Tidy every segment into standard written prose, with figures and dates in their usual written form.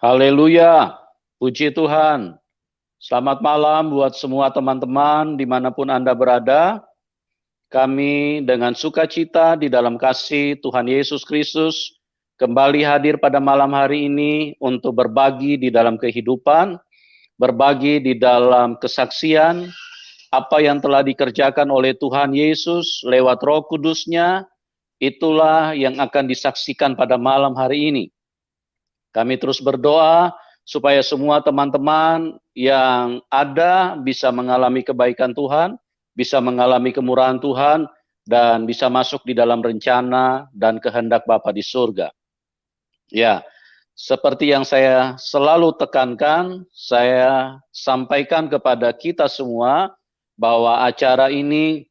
Haleluya, puji Tuhan. Selamat malam buat semua teman-teman dimanapun Anda berada. Kami dengan sukacita di dalam kasih Tuhan Yesus Kristus kembali hadir pada malam hari ini untuk berbagi di dalam kehidupan, berbagi di dalam kesaksian, apa yang telah dikerjakan oleh Tuhan Yesus lewat Roh Kudus-Nya, itulah yang akan disaksikan pada malam hari ini. Kami terus berdoa supaya semua teman-teman yang ada bisa mengalami kebaikan Tuhan, bisa mengalami kemurahan Tuhan, dan bisa masuk di dalam rencana dan kehendak Bapa di surga. Ya, seperti yang saya selalu tekankan, saya sampaikan kepada kita semua bahwa acara ini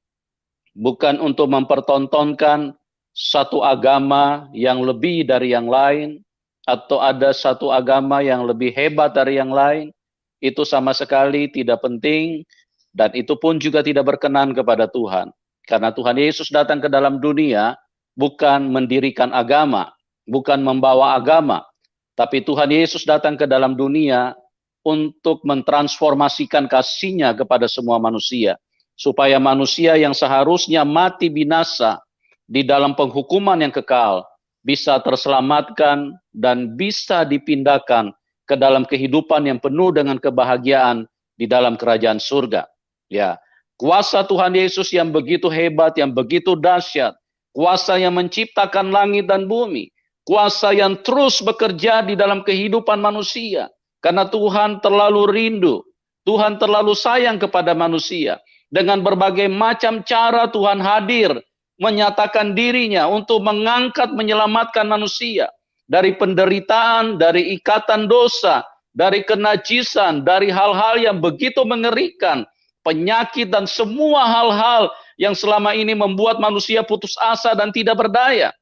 bukan untuk mempertontonkan satu agama yang lebih dari yang lain, atau ada satu agama yang lebih hebat dari yang lain. Itu sama sekali tidak penting, dan itu pun juga tidak berkenan kepada Tuhan. Karena Tuhan Yesus datang ke dalam dunia bukan mendirikan agama, bukan membawa agama, tapi Tuhan Yesus datang ke dalam dunia untuk mentransformasikan kasih-Nya kepada semua manusia, supaya manusia yang seharusnya mati binasa di dalam penghukuman yang kekal bisa terselamatkan dan bisa dipindahkan ke dalam kehidupan yang penuh dengan kebahagiaan di dalam kerajaan surga. Ya, kuasa Tuhan Yesus yang begitu hebat, yang begitu dahsyat, kuasa yang menciptakan langit dan bumi, kuasa yang terus bekerja di dalam kehidupan manusia. Karena Tuhan terlalu rindu, Tuhan terlalu sayang kepada manusia. Dengan berbagai macam cara Tuhan hadir, menyatakan dirinya untuk mengangkat, menyelamatkan manusia dari penderitaan, dari ikatan dosa, dari kenajisan, dari hal-hal yang begitu mengerikan, penyakit dan semua hal-hal yang selama ini membuat manusia putus asa dan tidak berdaya.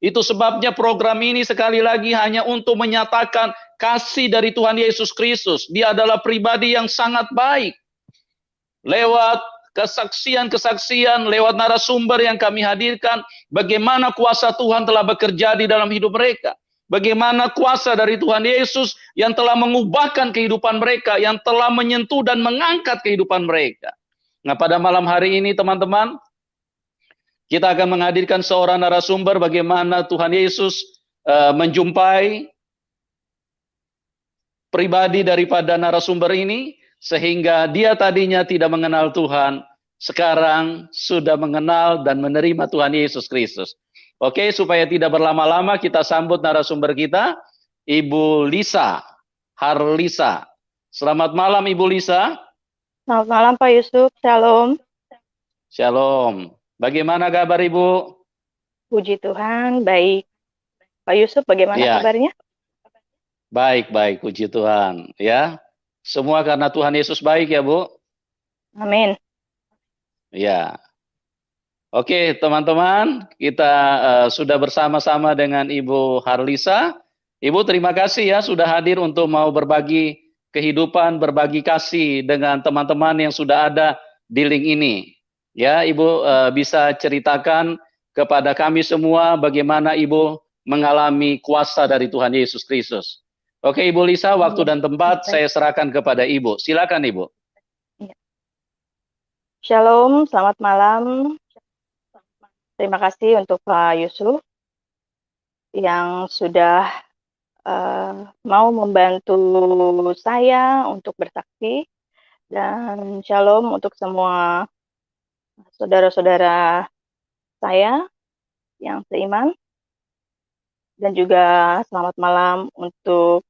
Itu sebabnya program ini sekali lagi hanya untuk menyatakan kasih dari Tuhan Yesus Kristus. Dia adalah pribadi yang sangat baik. Lewat kesaksian-kesaksian, lewat narasumber yang kami hadirkan, bagaimana kuasa Tuhan telah bekerja di dalam hidup mereka. Bagaimana kuasa dari Tuhan Yesus yang telah mengubahkan kehidupan mereka, yang telah menyentuh dan mengangkat kehidupan mereka. Nah, pada malam hari ini teman-teman, kita akan menghadirkan seorang narasumber bagaimana Tuhan Yesus menjumpai pribadi daripada narasumber ini, sehingga dia tadinya tidak mengenal Tuhan, sekarang sudah mengenal dan menerima Tuhan Yesus Kristus. Oke, supaya tidak berlama-lama, kita sambut narasumber kita, Ibu Lisa Harlisa. Selamat malam Ibu Lisa. Selamat malam Pak Yusuf, Shalom. Shalom. Bagaimana kabar Ibu? Puji Tuhan, baik. Pak Yusuf, bagaimana Ya, kabarnya? baik, puji Tuhan. Ya, semua karena Tuhan Yesus baik ya Bu. Amin. Ya, oke teman-teman, kita sudah bersama-sama dengan Ibu Harlisa. Ibu terima kasih ya sudah hadir untuk mau berbagi kehidupan, berbagi kasih dengan teman-teman yang sudah ada di link ini. Ya, Ibu bisa ceritakan kepada kami semua bagaimana Ibu mengalami kuasa dari Tuhan Yesus Kristus. Oke Ibu Lisa, waktu dan tempat Baik. saya serahkan kepada Ibu. Silakan Ibu. Ya. Shalom, selamat malam. Terima kasih untuk Pak Yusuf yang sudah mau membantu saya untuk bersaksi. Dan shalom untuk semua saudara-saudara saya yang seiman. Dan juga selamat malam untuk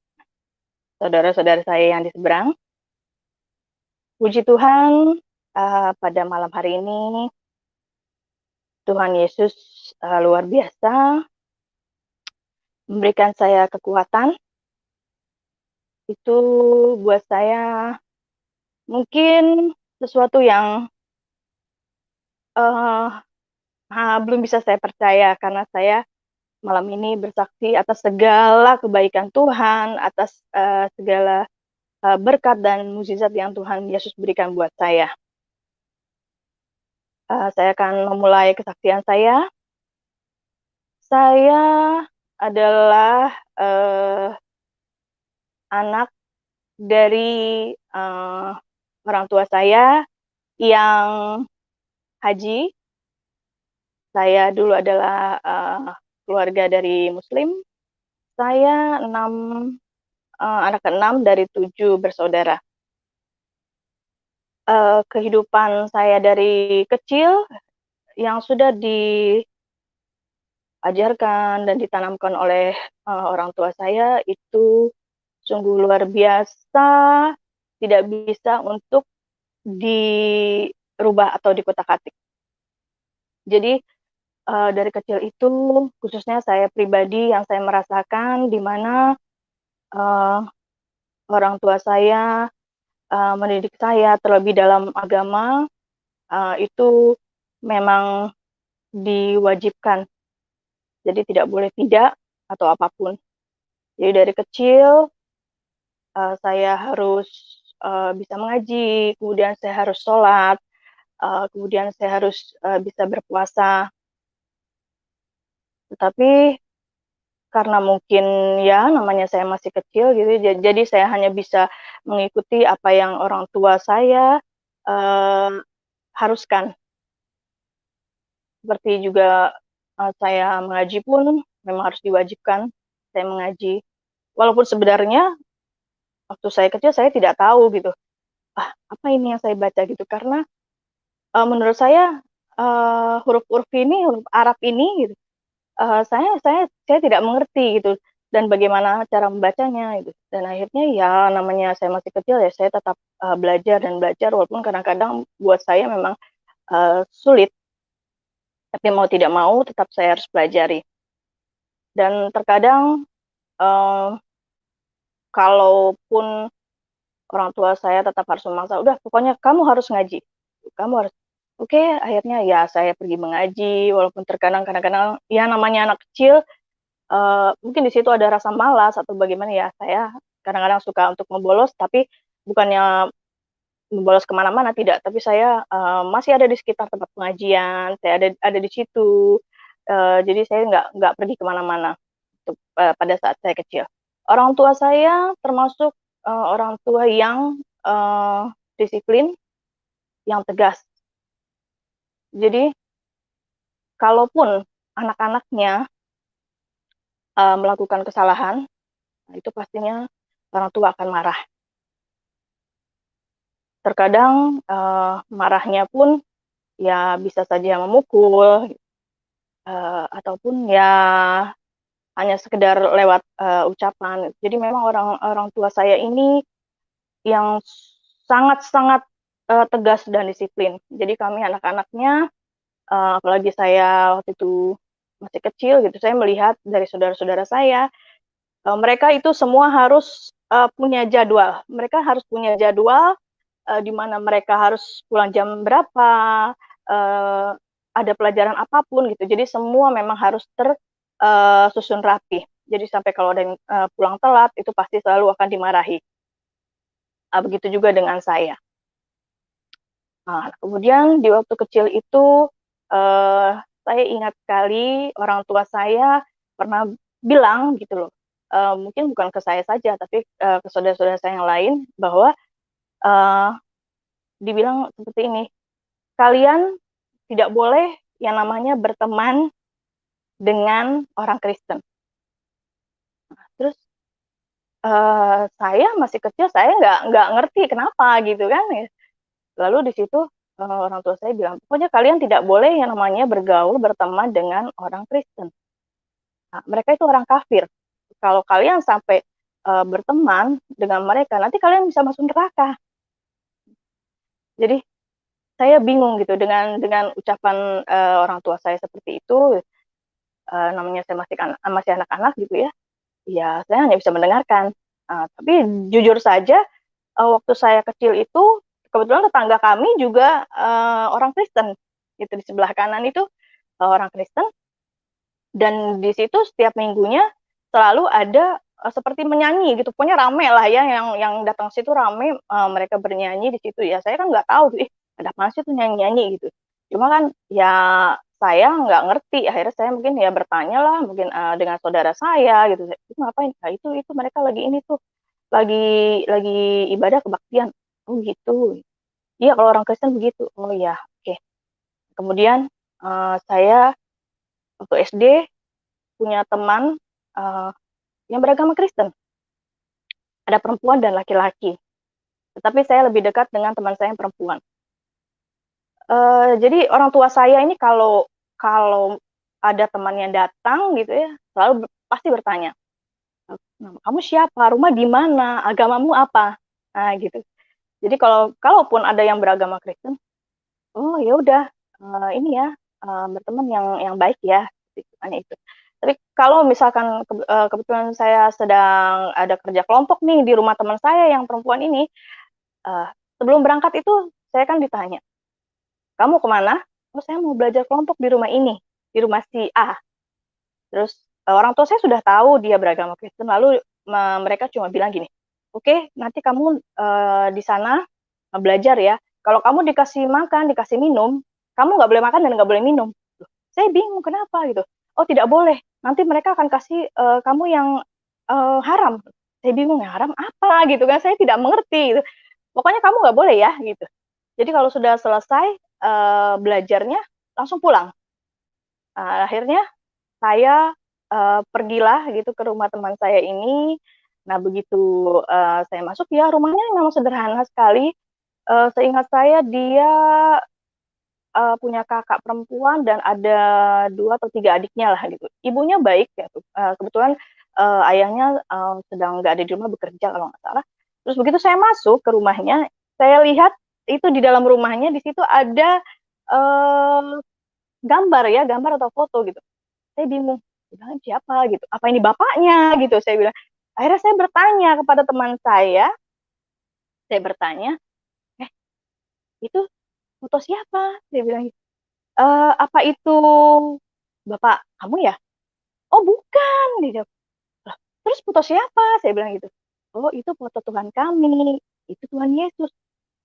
saudara-saudara saya yang di seberang. Puji Tuhan, pada malam hari ini Tuhan Yesus luar biasa memberikan saya kekuatan. Itu buat saya mungkin sesuatu yang belum bisa saya percaya, karena saya malam ini bersaksi atas segala kebaikan Tuhan, atas segala berkat dan mukjizat yang Tuhan Yesus berikan buat saya. Saya akan memulai kesaksian saya. Saya adalah anak dari orang tua saya yang haji. Saya dulu adalah keluarga dari Muslim. Saya anak keenam dari 7 bersaudara. Kehidupan saya dari kecil yang sudah diajarkan dan ditanamkan oleh orang tua saya itu sungguh luar biasa, tidak bisa untuk dirubah atau dikutak-atik. Jadi dari kecil itu, khususnya saya pribadi yang saya merasakan di mana orang tua saya mendidik saya terlebih dalam agama, itu memang diwajibkan. Jadi tidak boleh tidak atau apapun. Jadi dari kecil saya harus bisa mengaji, kemudian saya harus sholat, kemudian saya harus bisa berpuasa. Tetapi karena mungkin ya namanya saya masih kecil gitu, jadi saya hanya bisa mengikuti apa yang orang tua saya haruskan. Seperti juga saya mengaji pun memang harus diwajibkan saya mengaji. Walaupun sebenarnya waktu saya kecil saya tidak tahu gitu, apa ini yang saya baca gitu, karena menurut saya huruf-huruf ini, huruf Arab ini gitu, saya tidak mengerti gitu, dan bagaimana cara membacanya gitu. Dan akhirnya ya namanya saya masih kecil ya saya tetap belajar dan belajar walaupun kadang-kadang buat saya memang sulit, tapi mau tidak mau tetap saya harus pelajari. Dan terkadang kalaupun orang tua saya tetap harus memaksa, "Udah pokoknya kamu harus ngaji, kamu harus." Oke, akhirnya ya saya pergi mengaji walaupun terkadang kadang-kadang ya namanya anak kecil, mungkin di situ ada rasa malas atau bagaimana ya, saya kadang-kadang suka untuk membolos, tapi bukannya membolos ke mana-mana, tidak, tapi saya masih ada di sekitar tempat pengajian, saya ada di situ, jadi saya nggak pergi ke mana-mana pada saat saya kecil. Orang tua saya termasuk orang tua yang disiplin, yang tegas. Jadi kalaupun anak-anaknya melakukan kesalahan, nah itu pastinya orang tua akan marah. Terkadang marahnya pun ya bisa saja memukul, ataupun ya hanya sekedar lewat ucapan. Jadi memang orang tua saya ini yang sangat-sangat tegas dan disiplin. Jadi kami anak-anaknya, apalagi saya waktu itu masih kecil gitu, saya melihat dari saudara-saudara saya, mereka itu semua harus punya jadwal. Mereka harus punya jadwal di mana mereka harus pulang jam berapa, ada pelajaran apapun gitu. Jadi semua memang harus tersusun rapi. Jadi sampai kalau ada yang pulang telat itu pasti selalu akan dimarahi. Begitu juga dengan saya. Nah, kemudian di waktu kecil itu saya ingat sekali orang tua saya pernah bilang gitu loh, mungkin bukan ke saya saja tapi ke saudara-saudara saya yang lain bahwa dibilang seperti ini, "Kalian tidak boleh yang namanya berteman dengan orang Kristen." Terus saya masih kecil, saya nggak ngerti kenapa gitu kan ya. Lalu di situ orang tua saya bilang, "Pokoknya kalian tidak boleh yang namanya bergaul, berteman dengan orang Kristen. Nah, mereka itu orang kafir. Kalau kalian sampai berteman dengan mereka, nanti kalian bisa masuk neraka." Jadi saya bingung gitu dengan ucapan orang tua saya seperti itu, namanya saya masih anak-anak gitu ya. Ya saya hanya bisa mendengarkan. Tapi jujur saja waktu saya kecil itu kebetulan tetangga kami juga orang Kristen. Gitu di sebelah kanan itu orang Kristen, dan di situ setiap minggunya selalu ada seperti menyanyi gitu. Pokoknya rame lah ya, yang datang situ rame, mereka bernyanyi di situ ya. Saya kan nggak tahu, ih ada apa sih tuh nyanyi-nyanyi gitu. Cuma kan ya saya nggak ngerti, akhirnya saya mungkin ya bertanya lah mungkin dengan saudara saya gitu, "Itu ngapain?" "Nah itu mereka lagi ini tuh." lagi ibadah kebaktian. Oh gitu. Iya kalau orang Kristen begitu. Oh ya, oke. Kemudian saya waktu SD punya teman yang beragama Kristen. Ada perempuan dan laki-laki. Tetapi saya lebih dekat dengan teman saya yang perempuan. Jadi orang tua saya ini kalau kalau ada teman yang datang gitu ya, selalu pasti bertanya, kamu siapa? Rumah di mana? Agamamu apa? Nah gitu. Jadi kalaupun ada yang beragama Kristen, oh ya udah, ini ya, berteman yang baik ya, gitu, hanya itu. Tapi kalau misalkan kebetulan saya sedang ada kerja kelompok nih di rumah teman saya yang perempuan ini, uh, sebelum berangkat itu saya kan ditanya, kamu kemana? Oh saya mau belajar kelompok di rumah ini, di rumah si A. Terus orang tua saya sudah tahu dia beragama Kristen, lalu mereka cuma bilang gini, oke, nanti kamu di sana belajar ya. Kalau kamu dikasih makan, dikasih minum, kamu nggak boleh makan dan nggak boleh minum. Saya bingung kenapa gitu. Oh tidak boleh, nanti mereka akan kasih kamu yang haram. Saya bingung ya haram apa gitu kan? Saya tidak mengerti. Gitu. Pokoknya kamu nggak boleh ya gitu. Jadi kalau sudah selesai belajarnya langsung pulang. Akhirnya saya pergilah gitu ke rumah teman saya ini. Nah begitu saya masuk ya rumahnya memang sederhana sekali. Seingat saya dia punya kakak perempuan dan ada 2 atau 3 adiknya lah gitu. Ibunya baik ya, kebetulan ayahnya sedang nggak ada di rumah bekerja kalau nggak salah. Terus begitu saya masuk ke rumahnya, saya lihat itu di dalam rumahnya di situ ada uh, gambar ya, gambar atau foto gitu. Saya bingung, bilang siapa gitu, apa ini bapaknya gitu, saya bilang. Akhirnya saya bertanya kepada teman saya bertanya, itu foto siapa? Saya bilang, apa itu bapak kamu ya? Oh bukan, dia jawab. "Lah, terus foto siapa? Saya bilang gitu. Oh itu foto Tuhan kami, itu Tuhan Yesus.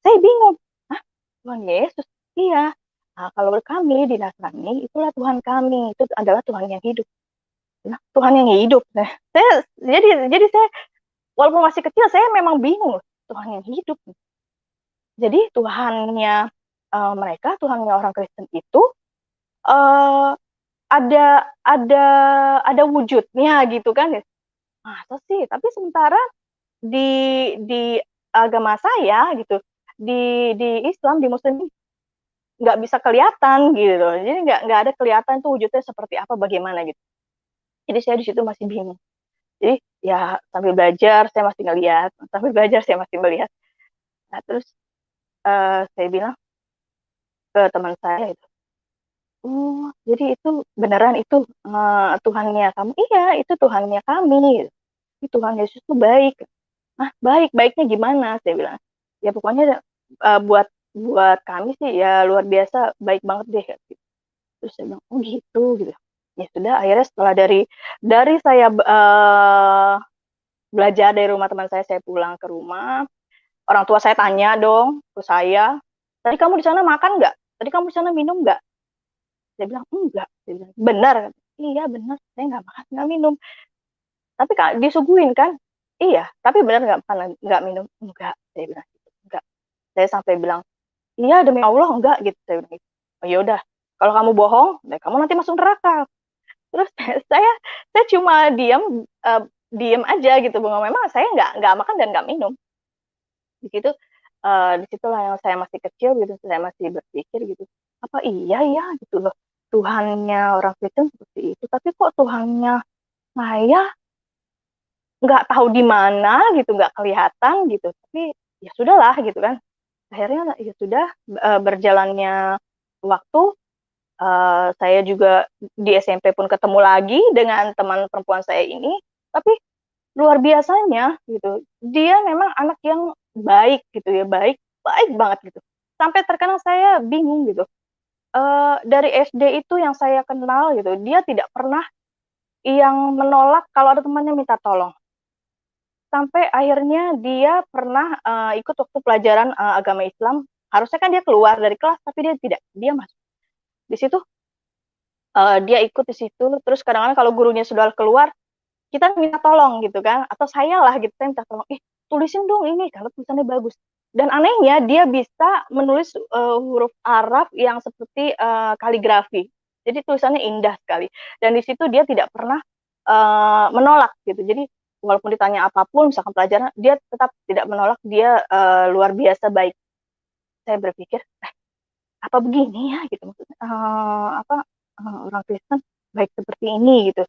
Saya bingung, hah Tuhan Yesus? Iya. Nah, kalau kami di Nasrani, itulah Tuhan kami, itu adalah Tuhan yang hidup. Nah, Tuhan yang hidup. Nah, jadi saya walaupun masih kecil saya memang bingung Tuhan yang hidup. Jadi Tuhannya mereka, Tuhannya orang Kristen itu uh, ada ada ada wujudnya gitu kan ya. Masa sih? Tapi sementara di di agama saya gitu, di Islam, di Muslim nggak bisa kelihatan gitu. Jadi nggak ada kelihatan tuh wujudnya seperti apa, bagaimana gitu. Jadi saya di situ masih bingung. Jadi ya sambil belajar saya masih ngelihat, sambil belajar saya masih melihat. Nah terus saya bilang ke teman saya itu, oh jadi itu beneran itu Tuhannya kamu? Iya itu Tuhannya kami. Gitu. Tuhan Yesus tuh baik. Ah baik, baiknya gimana? Saya bilang. Ya pokoknya buat buat kami sih ya luar biasa baik banget deh. Gitu. Terus saya bilang oh gitu gitu. Ya sudah akhirnya setelah dari saya belajar dari rumah teman saya pulang ke rumah. Orang tua saya tanya dong ke saya, tadi kamu di sana makan nggak? Tadi kamu di sana minum nggak? Saya bilang enggak. Saya bilang benar. Iya benar, saya nggak makan nggak minum. Tapi kak disuguhin kan? Iya. Tapi benar nggak makan nggak minum? Enggak. Saya bilang gitu. Enggak. Saya sampai bilang iya demi Allah enggak gitu. Saya bilang gitu. Oh ya udah. Kalau kamu bohong, kamu nanti masuk neraka. Terus saya cuma diam aja gitu. Memang saya nggak makan dan nggak minum. Di situ disitulah yang saya masih kecil gitu, saya masih berpikir gitu, apa iya ya gitu loh, Tuhannya orang Kristen seperti itu, tapi kok Tuhannya saya nggak tahu di mana gitu, nggak kelihatan gitu, tapi ya sudahlah gitu kan. Akhirnya ya sudah berjalannya waktu, saya juga di SMP pun ketemu lagi dengan teman perempuan saya ini, tapi luar biasanya gitu. Dia memang anak yang baik gitu ya, baik, baik banget gitu. Sampai terkadang saya bingung gitu. Dari SD itu yang saya kenal gitu, dia tidak pernah yang menolak kalau ada temannya minta tolong. Sampai akhirnya dia pernah ikut waktu pelajaran agama Islam. Harusnya kan dia keluar dari kelas, tapi dia tidak. Dia masuk. Di situ dia ikut di situ. Terus kadang-kadang kalau gurunya sudah keluar, kita minta tolong gitu kan, atau saya lah gitu, saya minta tolong. tulisin dong ini kalau tulisannya bagus. Dan anehnya dia bisa menulis huruf Arab yang seperti kaligrafi. Jadi tulisannya indah sekali. Dan di situ dia tidak pernah menolak gitu. Jadi walaupun ditanya apapun, misalkan pelajaran, dia tetap tidak menolak. Dia luar biasa baik. Saya berpikir, apa begini ya gitu maksudnya, orang Kristen baik seperti ini gitu.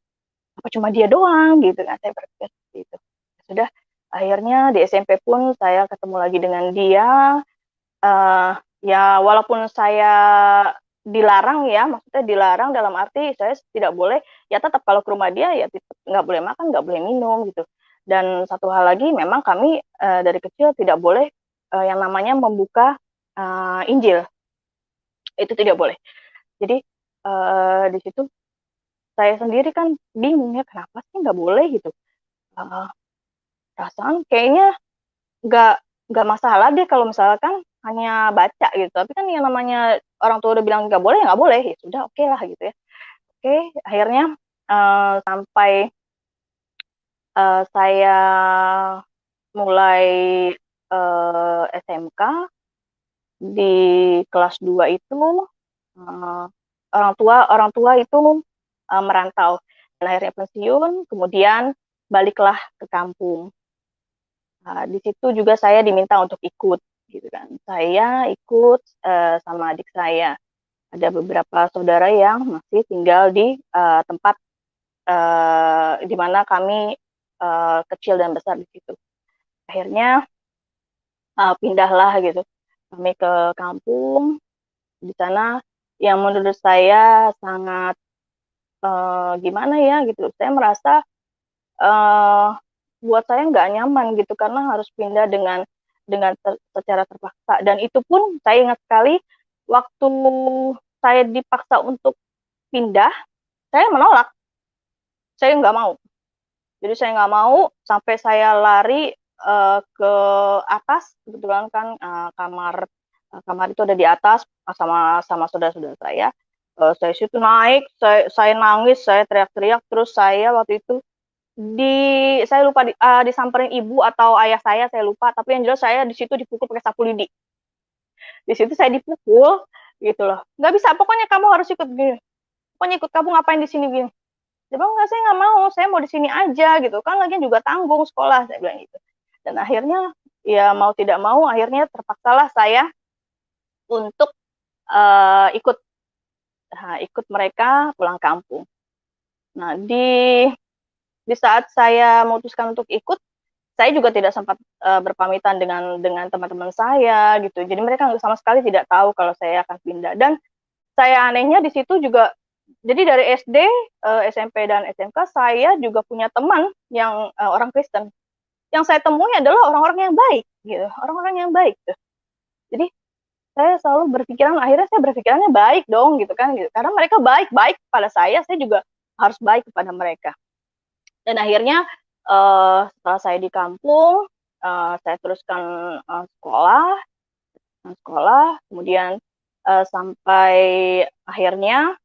Apa cuma dia doang gitu kan, saya berpikir seperti itu. Sudah, akhirnya di SMP pun saya ketemu lagi dengan dia. Ya walaupun saya dilarang ya, maksudnya dilarang dalam arti saya tidak boleh, ya tetap kalau ke rumah dia ya nggak boleh makan, nggak boleh minum gitu. Dan satu hal lagi, memang kami dari kecil tidak boleh yang namanya membuka Injil, itu tidak boleh. Jadi di situ saya sendiri kan bingung ya, kenapa sih nggak boleh gitu. Perasaan kayaknya nggak nggak masalah deh kalau misalkan hanya baca gitu. Tapi kan yang namanya orang tua udah bilang nggak boleh, ya nggak boleh. Ya sudah, oke lah gitu ya. Oke, akhirnya sampai saya mulai SMK di kelas 2 itu orang tua itu merantau, dan akhirnya pensiun, kemudian baliklah ke kampung. Di situ juga saya diminta untuk ikut gitu kan. Saya ikut sama adik saya. Ada beberapa saudara yang masih tinggal di tempat di mana kami kecil dan besar di situ. Akhirnya pindahlah gitu kami ke kampung. Di sana yang menurut saya sangat gimana ya gitu. Saya merasa buat saya nggak nyaman gitu karena harus pindah dengan secara terpaksa. Dan itu pun saya ingat sekali waktu saya dipaksa untuk pindah, saya menolak. Saya nggak mau. Jadi saya nggak mau, sampai saya lari ke atas, kebetulan kan kamar itu ada di atas sama saudara-saudara saya. Saya situ naik, saya nangis, saya teriak-teriak, terus saya waktu itu saya lupa disamperin ibu atau ayah saya lupa, tapi yang jelas saya di situ dipukul pakai sapu lidi. Di situ saya dipukul gitu loh. Nggak bisa, pokoknya kamu harus ikut gini. Pokoknya ikut, kamu ngapain di sini gini. Dia bilang, enggak, saya nggak mau, saya mau di sini aja gitu. Kan lagian juga tanggung sekolah, saya bilang gitu. Dan akhirnya ya mau tidak mau, akhirnya terpaksalah saya untuk ikut ikut mereka pulang kampung. Nah, di saat saya memutuskan untuk ikut, saya juga tidak sempat berpamitan dengan teman-teman saya gitu. Jadi mereka sama sekali tidak tahu kalau saya akan pindah. Dan saya anehnya di situ juga, jadi dari SD, SMP dan SMK saya juga punya teman yang orang Kristen. Yang saya temui adalah orang-orang yang baik gitu, orang-orang yang baik gitu. Jadi saya selalu berpikiran, akhirnya saya berpikirannya baik dong gitu kan gitu. Karena mereka baik-baik pada saya juga harus baik kepada mereka. Dan akhirnya setelah saya di kampung, saya teruskan sekolah, kemudian sampai akhirnya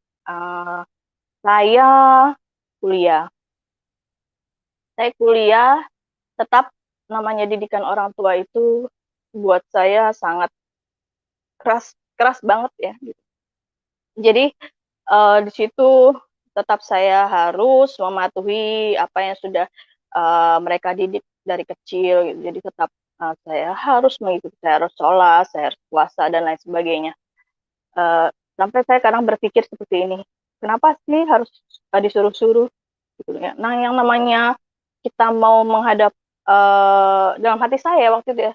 saya kuliah. Saya kuliah, tetap namanya didikan orang tua itu buat saya sangat keras banget ya. Gitu. Jadi di situ tetap saya harus mematuhi apa yang sudah mereka didik dari kecil. Gitu. Jadi tetap saya harus mengikuti, saya harus sholat, saya harus puasa dan lain sebagainya. Sampai saya kadang berpikir seperti ini, kenapa sih harus disuruh-suruh gitu ya. Nah, yang namanya kita mau menghadap dalam hati saya waktu itu ya,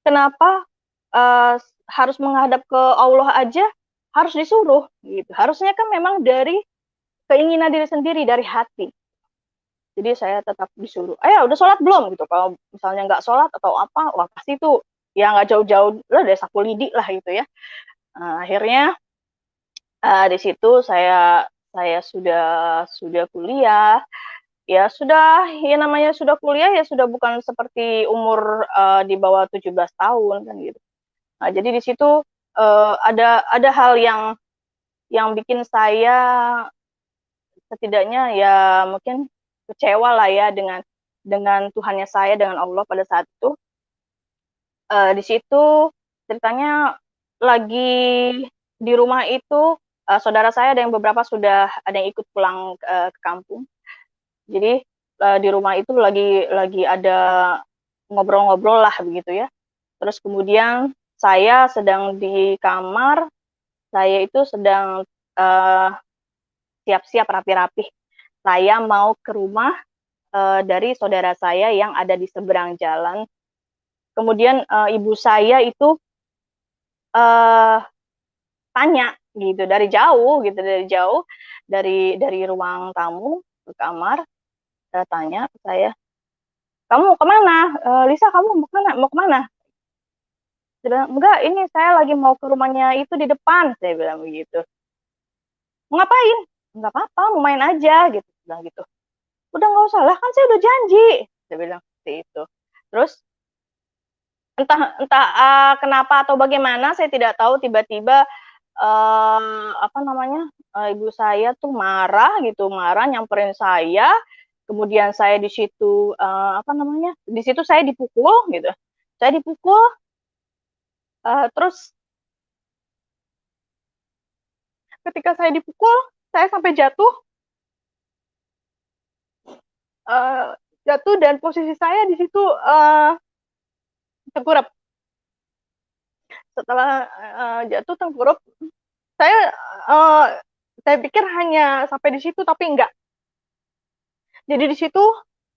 kenapa harus menghadap ke Allah aja harus disuruh gitu. Harusnya kan memang dari keinginan diri sendiri, dari hati. Jadi saya tetap disuruh, udah sholat belum gitu. Kalau misalnya nggak sholat atau apa, wah pasti itu ya nggak jauh-jauh lah dari sapu lidi lah gitu ya. Akhirnya di situ saya sudah kuliah. Ya sudah, ya namanya sudah kuliah ya sudah bukan seperti umur di bawah 17 tahun kan gitu. Nah, jadi di situ ada hal yang bikin saya setidaknya ya mungkin kecewa lah ya dengan dengan Tuhannya saya, dengan Allah pada saat itu. Di situ ceritanya lagi di rumah itu, saudara saya ada yang beberapa sudah ada yang ikut pulang ke kampung. Jadi di rumah itu lagi ada ngobrol-ngobrol lah begitu ya. Terus kemudian saya sedang di kamar, saya itu sedang siap-siap rapi-rapi. Saya mau ke rumah dari saudara saya yang ada di seberang jalan. Kemudian ibu saya itu tanya gitu dari jauh dari ruang tamu ke kamar, tanya ke saya, kamu mau kemana? Lisa, kamu mau kemana? Mau kemana? Saya bilang, enggak, ini saya lagi mau ke rumahnya itu di depan. Saya bilang begitu. Mau ngapain? Enggak apa-apa, mau main aja gitu. Saya bilang gitu. Udah nggak usah lah, kan saya udah janji. Saya bilang seperti itu. Terus entah entah kenapa atau bagaimana saya tidak tahu, tiba-tiba apa namanya, ibu saya tuh marah gitu, marah nyamperin saya. Kemudian saya di situ apa namanya, di situ saya dipukul gitu. Saya dipukul, terus ketika saya dipukul, saya sampai jatuh, jatuh dan posisi saya di situ tengkurap. Setelah jatuh tengkurap, saya uh, saya pikir hanya sampai di situ, tapi enggak. Jadi di situ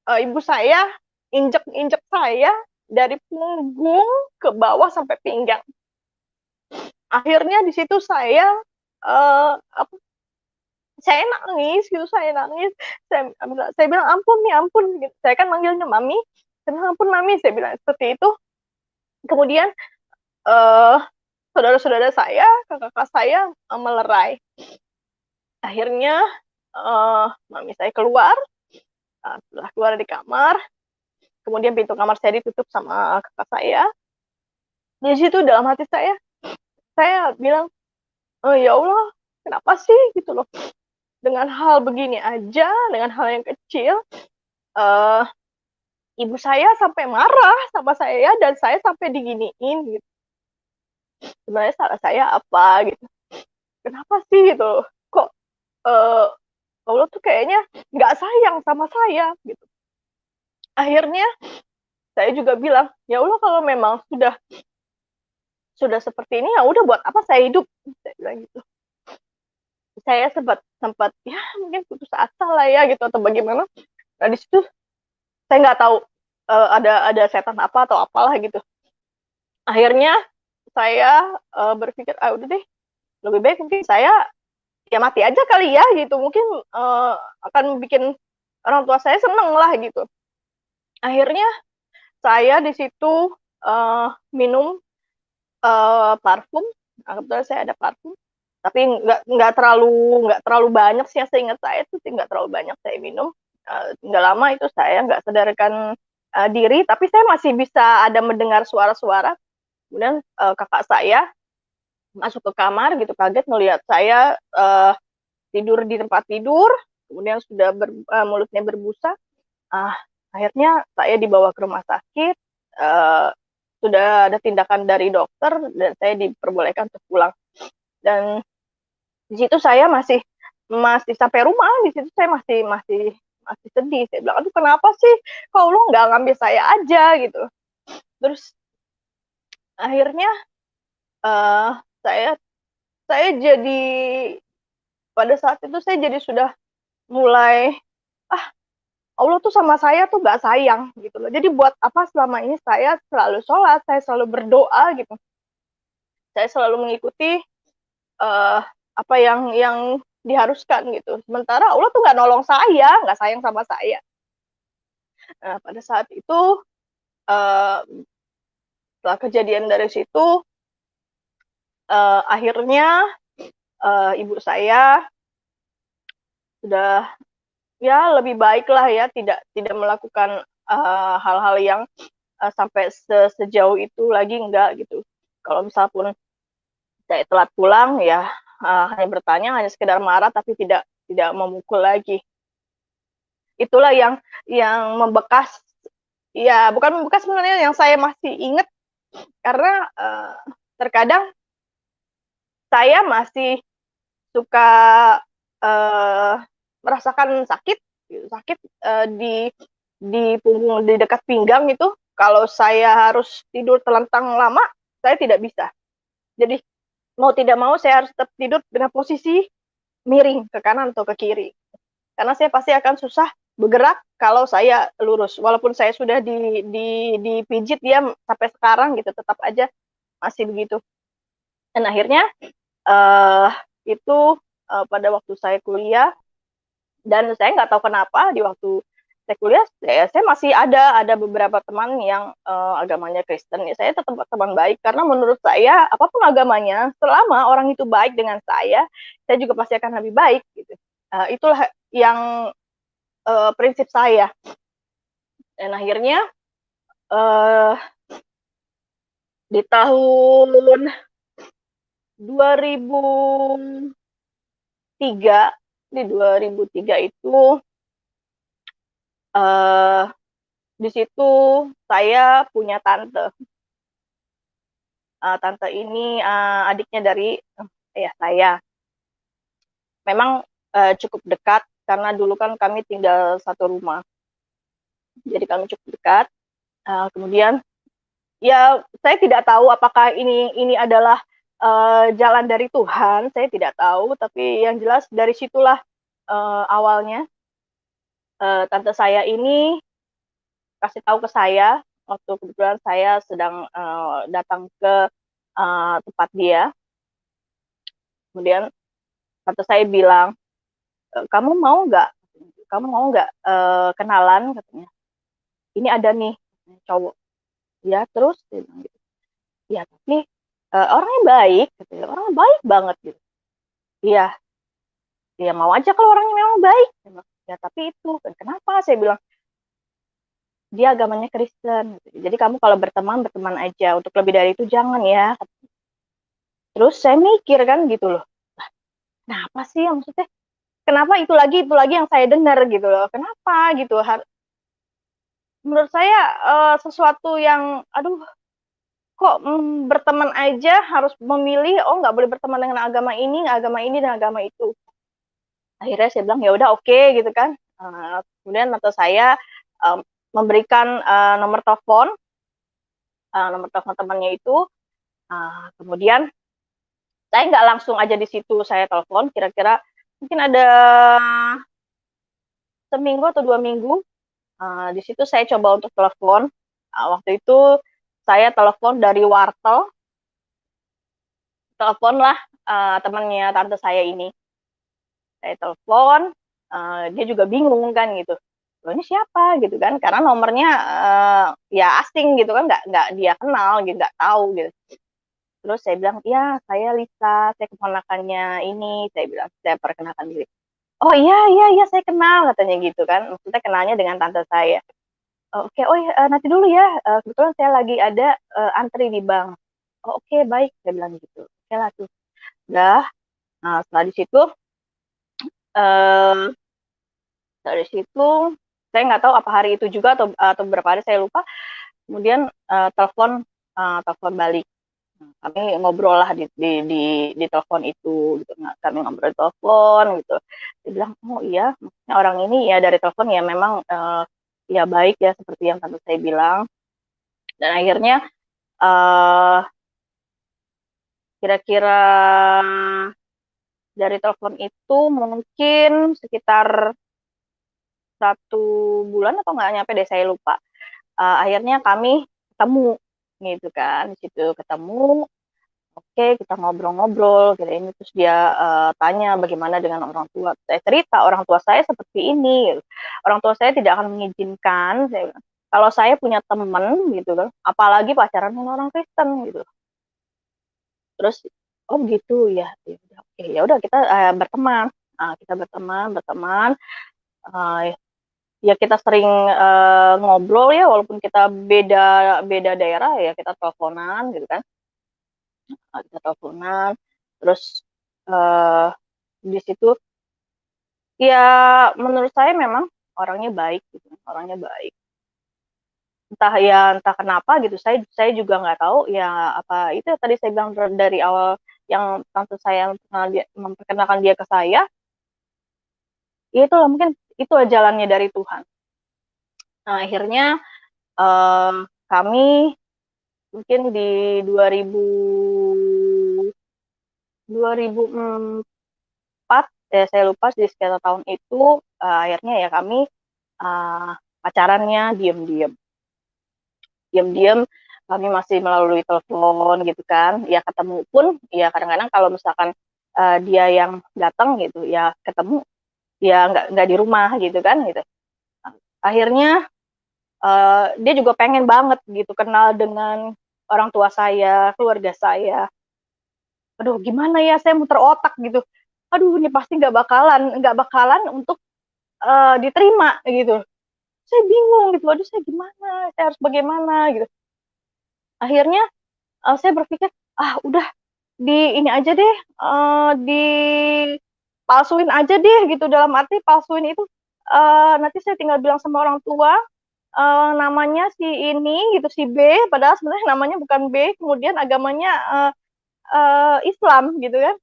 ibu saya injek-injek saya dari punggung ke bawah sampai pinggang. Akhirnya di situ saya apa, saya nangis gitu, saya nangis. Saya bilang ampun nih, ampun. Saya kan manggilnya mami. Saya bilang ampun mami, saya bilang seperti itu. Kemudian saudara-saudara saya, kakak-kakak saya melerai. Akhirnya mami saya keluar, setelah keluar dari kamar, kemudian pintu kamar saya ditutup sama kakak saya. Di situ dalam hati saya bilang, oh ya Allah, kenapa sih gitu loh, dengan hal begini aja, dengan hal yang kecil, ibu saya sampai marah sama saya dan saya sampai diginiin gitu. Sebenarnya salah saya apa gitu? Kenapa sih gitu loh? Kok Allah tuh kayaknya nggak sayang sama saya gitu. Akhirnya saya juga bilang, ya Allah, kalau memang sudah seperti ini, ya udah, buat apa saya hidup? Saya bilang gitu. Saya sempat ya mungkin putus asa lah ya gitu, atau bagaimana. Nah di situ saya nggak tahu ada setan apa atau apalah gitu. Akhirnya saya berpikir, udah deh, lebih baik mungkin saya ya mati aja kali ya gitu, mungkin akan bikin orang tua saya seneng lah gitu. Akhirnya saya di situ minum parfum. Kebetulan saya ada parfum, tapi nggak terlalu banyak sih, yang seingat saya itu nggak terlalu banyak saya minum. Nggak lama itu saya nggak sadarkan diri, tapi saya masih bisa ada mendengar suara-suara. Kemudian kakak saya masuk ke kamar gitu, kaget melihat saya tidur di tempat tidur, kemudian sudah mulutnya berbusa. Akhirnya saya dibawa ke rumah sakit, sudah ada tindakan dari dokter dan saya diperbolehkan untuk pulang. Dan di situ saya masih sampai rumah, di situ saya masih sedih. Saya bilang, aduh kenapa sih kok lu nggak ngambil saya aja gitu. Terus akhirnya saya jadi, pada saat itu saya jadi sudah mulai, Allah tuh sama saya tuh gak sayang gitu loh. Jadi buat apa selama ini saya selalu sholat, saya selalu berdoa gitu. Saya selalu mengikuti apa yang diharuskan gitu. Sementara Allah tuh gak nolong saya, gak sayang sama saya. Nah, pada saat itu setelah kejadian dari situ, akhirnya ibu saya sudah ya lebih baik lah ya, tidak melakukan hal-hal yang sampai sejauh itu lagi, enggak gitu. Kalau misal pun saya telat pulang ya hanya bertanya, hanya sekedar marah, tapi tidak memukul lagi. itulah yang membekas, ya bukan membekas sebenarnya, yang saya masih ingat karena terkadang saya masih suka merasakan sakit, sakit di punggung, di dekat pinggang itu. Kalau saya harus tidur telentang lama, saya tidak bisa. Jadi mau tidak mau saya harus tetap tidur dengan posisi miring ke kanan atau ke kiri. Karena saya pasti akan susah bergerak kalau saya lurus. Walaupun saya sudah dipijit dia sampai sekarang gitu, tetap aja masih begitu. Dan akhirnya itu pada waktu saya kuliah, dan saya nggak tahu kenapa di waktu saya kuliah saya masih ada beberapa teman yang agamanya Kristen, ya saya tetap teman baik karena menurut saya apapun agamanya, selama orang itu baik dengan saya juga pasti akan lebih baik gitu. Itulah yang prinsip saya. Dan akhirnya di tahun 2003, di 2003 itu di situ saya punya tante. Tante ini adiknya dari ayah saya. Memang cukup dekat karena dulu kan kami tinggal satu rumah. Jadi kami cukup dekat. Kemudian ya saya tidak tahu apakah ini adalah jalan dari Tuhan, saya tidak tahu, tapi yang jelas dari situlah awalnya tante saya ini kasih tahu ke saya waktu kebetulan saya sedang datang ke tempat dia. Kemudian tante saya bilang, kamu mau nggak kenalan, katanya. Ini ada nih cowok. Ya terus dia bilang gitu. Ya tapi orangnya baik, katanya. Orangnya baik banget gitu. Iya, ya mau aja kalau orangnya memang baik. Ya tapi itu kenapa, saya bilang, dia agamanya Kristen. Jadi kamu kalau berteman aja, untuk lebih dari itu jangan ya. Terus saya mikir kan gitu loh, kenapa sih, maksudnya kenapa itu lagi yang saya dengar gitu loh, kenapa gitu. Menurut saya sesuatu yang aduh, kok berteman aja harus memilih, oh nggak boleh berteman dengan agama ini dan agama itu. Akhirnya saya bilang ya udah oke gitu kan. Kemudian tante saya memberikan nomor telepon temannya itu. Kemudian saya nggak langsung aja di situ saya telepon, kira-kira mungkin ada seminggu atau 2 minggu. Di situ saya coba untuk telepon. Waktu itu saya telepon dari wartel, teleponlah temannya tante saya ini. Saya telepon, dia juga bingung kan gitu. Loh, ini siapa gitu kan? Karena nomornya ya asing gitu kan, nggak dia kenal gitu, nggak tahu gitu. Terus saya bilang, ya saya Lisa, saya keponakannya ini. Saya bilang, saya perkenalkan diri. Oh iya saya kenal, katanya gitu kan. Maksudnya kenalnya dengan tante saya. Oke, oh ya, nanti dulu ya. Kebetulan saya lagi ada antri di bank. Oh, oke, baik, saya bilang gitu. Oke lah tuh. Udah. Nah, setelah di situ, eh, dari situ saya nggak tahu apa hari itu juga atau beberapa hari saya lupa. Kemudian telepon balik. Kami ngobrol lah di telepon itu gitu. Nah, kami ngobrol di telepon gitu. Dia bilang, oh iya, maksudnya orang ini ya dari telepon ya memang ya baik ya seperti yang tante saya bilang. Dan akhirnya kira-kira dari telepon itu mungkin sekitar 1 bulan atau nggak nyampe deh, saya lupa. Akhirnya kami ketemu gitu kan, di situ ketemu. Oke, kita ngobrol-ngobrol, gitu ini. Terus dia tanya bagaimana dengan orang tua. Saya cerita, orang tua saya seperti ini. Gitu. Orang tua saya tidak akan mengizinkan, saya bilang, kalau saya punya teman gitu kan, apalagi pacaran dengan orang Kristen gitu. Terus, oh gitu ya, oke ya udah kita berteman. Kita berteman. Ya kita sering ngobrol ya, walaupun kita beda daerah ya, kita teleponan gitu kan. Kita teleponan, terus di situ ya menurut saya memang orangnya baik gitu, orangnya baik. Entah kenapa gitu, saya juga nggak tahu ya, apa itu tadi saya bilang dari awal yang tante saya memperkenalkan dia ke saya, ya itulah mungkin itu jalannya dari Tuhan. Nah, akhirnya kami mungkin di 2004, ya saya lupa di sekitar tahun itu, akhirnya ya kami pacarannya diam-diam, kami masih melalui telepon gitu kan, ya ketemu pun ya kadang-kadang kalau misalkan dia yang datang gitu ya ketemu, ya nggak di rumah gitu kan gitu. Akhirnya dia juga pengen banget gitu kenal dengan orang tua saya, keluarga saya. Aduh gimana ya, saya muter otak gitu. Aduh ini pasti nggak bakalan untuk diterima gitu. Saya bingung gitu, aduh saya gimana, saya harus bagaimana gitu. Akhirnya saya berpikir, ah udah di ini aja deh, dipalsuin aja deh gitu, dalam arti palsuin itu nanti saya tinggal bilang sama orang tua, namanya si ini gitu, si B, padahal sebenarnya namanya bukan B, kemudian agamanya Islam gitu kan.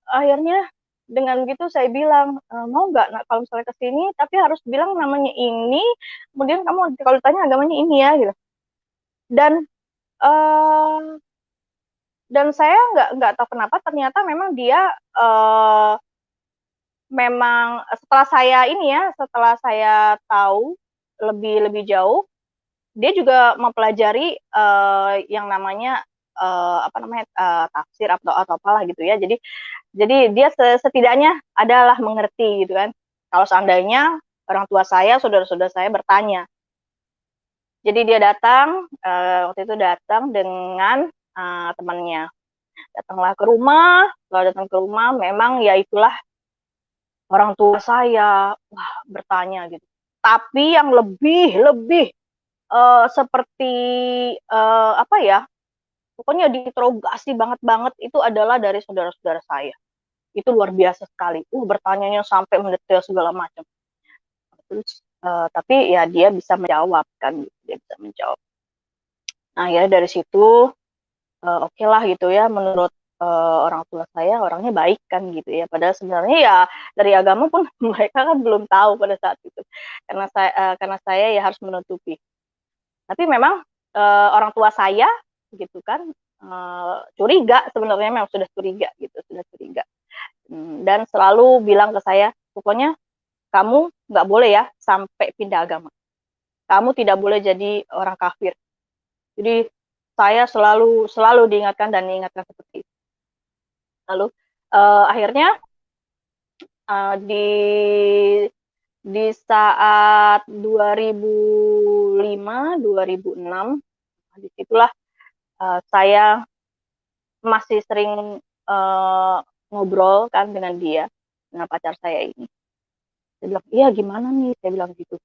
Akhirnya dengan gitu saya bilang, mau nggak kalau misalnya ke sini, tapi harus bilang namanya ini, kemudian kamu kalau ditanya agamanya ini ya gitu. Dan uh, dan saya nggak tahu kenapa ternyata memang dia memang setelah saya tahu lebih lebih jauh, dia juga mempelajari yang namanya tafsir atau apalah gitu ya. Jadi dia setidaknya adalah mengerti gitu kan. Kalau seandainya orang tua saya, saudara-saudara saya bertanya. Jadi dia datang, waktu itu datang dengan temannya. Datanglah ke rumah, kalau datang ke rumah memang ya itulah orang tua saya, wah bertanya gitu. Tapi yang lebih seperti apa ya, pokoknya diinterogasi banget-banget itu adalah dari saudara-saudara saya. Itu luar biasa sekali. Bertanyanya sampai mendetail segala macam. Terus tapi ya dia bisa menjawab kan, dia bisa menjawab. Nah, ya dari situ oke lah gitu ya, menurut orang tua saya orangnya baik kan gitu ya. Padahal sebenarnya ya dari agama pun mereka kan belum tahu pada saat itu. Karena saya ya harus menutupi. Tapi memang orang tua saya gitu kan curiga, sebenarnya memang sudah curiga gitu, sudah curiga. Dan selalu bilang ke saya, pokoknya kamu nggak boleh ya sampai pindah agama. Kamu tidak boleh jadi orang kafir. Jadi saya selalu diingatkan dan diingatkan seperti itu. Lalu akhirnya di saat 2005, 2006, disitulah saya masih sering ngobrol kan dengan dia, dengan pacar saya ini. Dia bilang, iya gimana nih? Saya bilang gitu.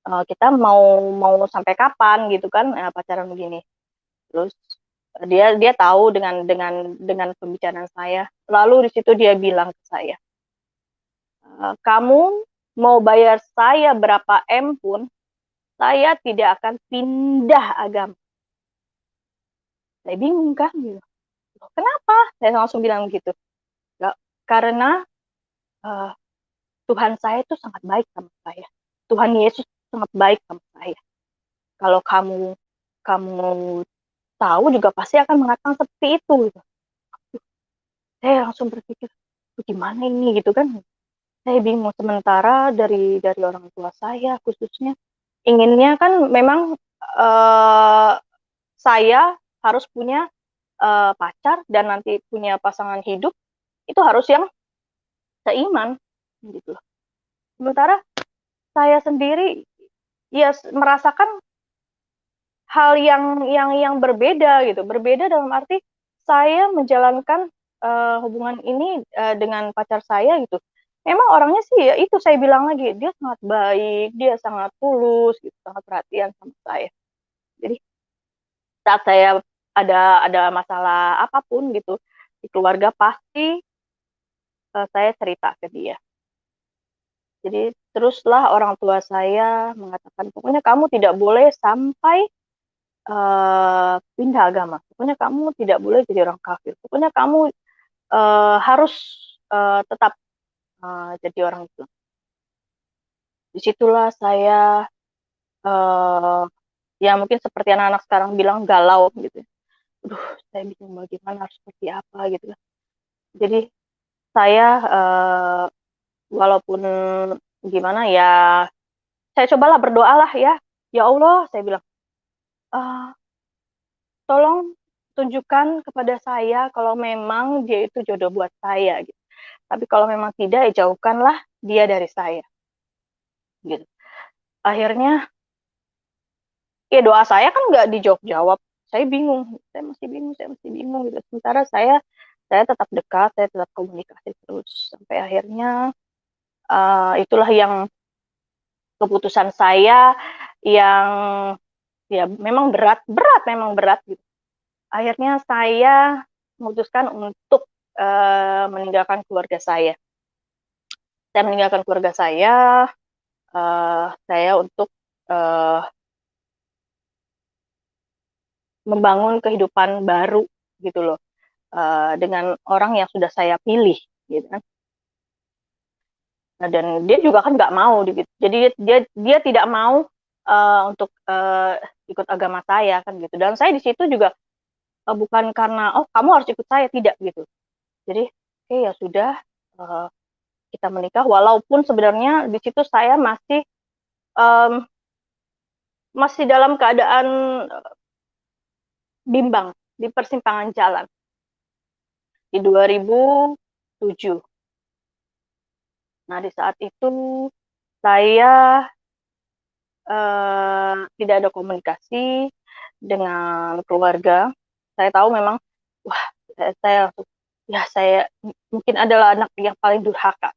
Kita mau sampai kapan gitu kan pacaran begini. Terus dia tahu dengan pembicaraan saya. Lalu di situ dia bilang ke saya, kamu mau bayar saya berapa M pun, saya tidak akan pindah agama. Saya bingung kan gitu. Kenapa? Saya langsung bilang gitu. Karena Tuhan saya itu sangat baik sama saya. Tuhan Yesus sangat baik sama saya. Kalau kamu tahu juga pasti akan mengatakan seperti itu. Gitu. Saya langsung berpikir, gimana ini gitu kan? Saya bingung. Sementara dari orang tua saya khususnya inginnya kan memang saya harus punya pacar dan nanti punya pasangan hidup itu harus yang seiman gitu loh. Sementara saya sendiri ya merasakan hal yang berbeda gitu. Berbeda dalam arti saya menjalankan hubungan ini dengan pacar saya gitu. Memang orangnya sih ya itu saya bilang lagi, dia sangat baik, dia sangat tulus gitu, sangat perhatian sama saya. Jadi saat saya ada masalah apapun gitu di keluarga pasti saya cerita ke dia. Jadi teruslah orang tua saya mengatakan, pokoknya kamu tidak boleh sampai pindah agama. Pokoknya kamu tidak boleh jadi orang kafir. Pokoknya kamu harus tetap jadi orang Islam. Disitulah saya ya mungkin seperti anak-anak sekarang bilang galau gitu. Aduh, saya bingung bagaimana harus seperti apa gitu kan. Jadi saya walaupun gimana ya, saya cobalah berdoalah ya. Ya Allah, saya bilang, "Eh, tolong tunjukkan kepada saya kalau memang dia itu jodoh buat saya gitu. Tapi kalau memang tidak, ya jauhkanlah dia dari saya." Gitu. Akhirnya ya doa saya kan nggak dijawab-jawab. Saya bingung, saya masih bingung gitu. Sementara saya tetap dekat, saya tetap komunikasi terus sampai akhirnya itulah yang keputusan saya yang ya memang berat, memang berat gitu. Akhirnya saya memutuskan untuk meninggalkan keluarga saya. Saya meninggalkan keluarga saya untuk membangun kehidupan baru gitu loh, dengan orang yang sudah saya pilih gitu kan. Nah, dan dia juga kan nggak mau gitu. Jadi dia tidak mau untuk ikut agama saya kan gitu. Dan saya di situ juga bukan karena oh kamu harus ikut saya, tidak gitu. Jadi oke ya sudah, uh, kita menikah walaupun sebenarnya di situ saya um, masih dalam keadaan bimbang di persimpangan jalan di 2007. Nah, di saat itu saya tidak ada komunikasi dengan keluarga. Saya tahu memang, wah, saya mungkin adalah anak yang paling durhaka.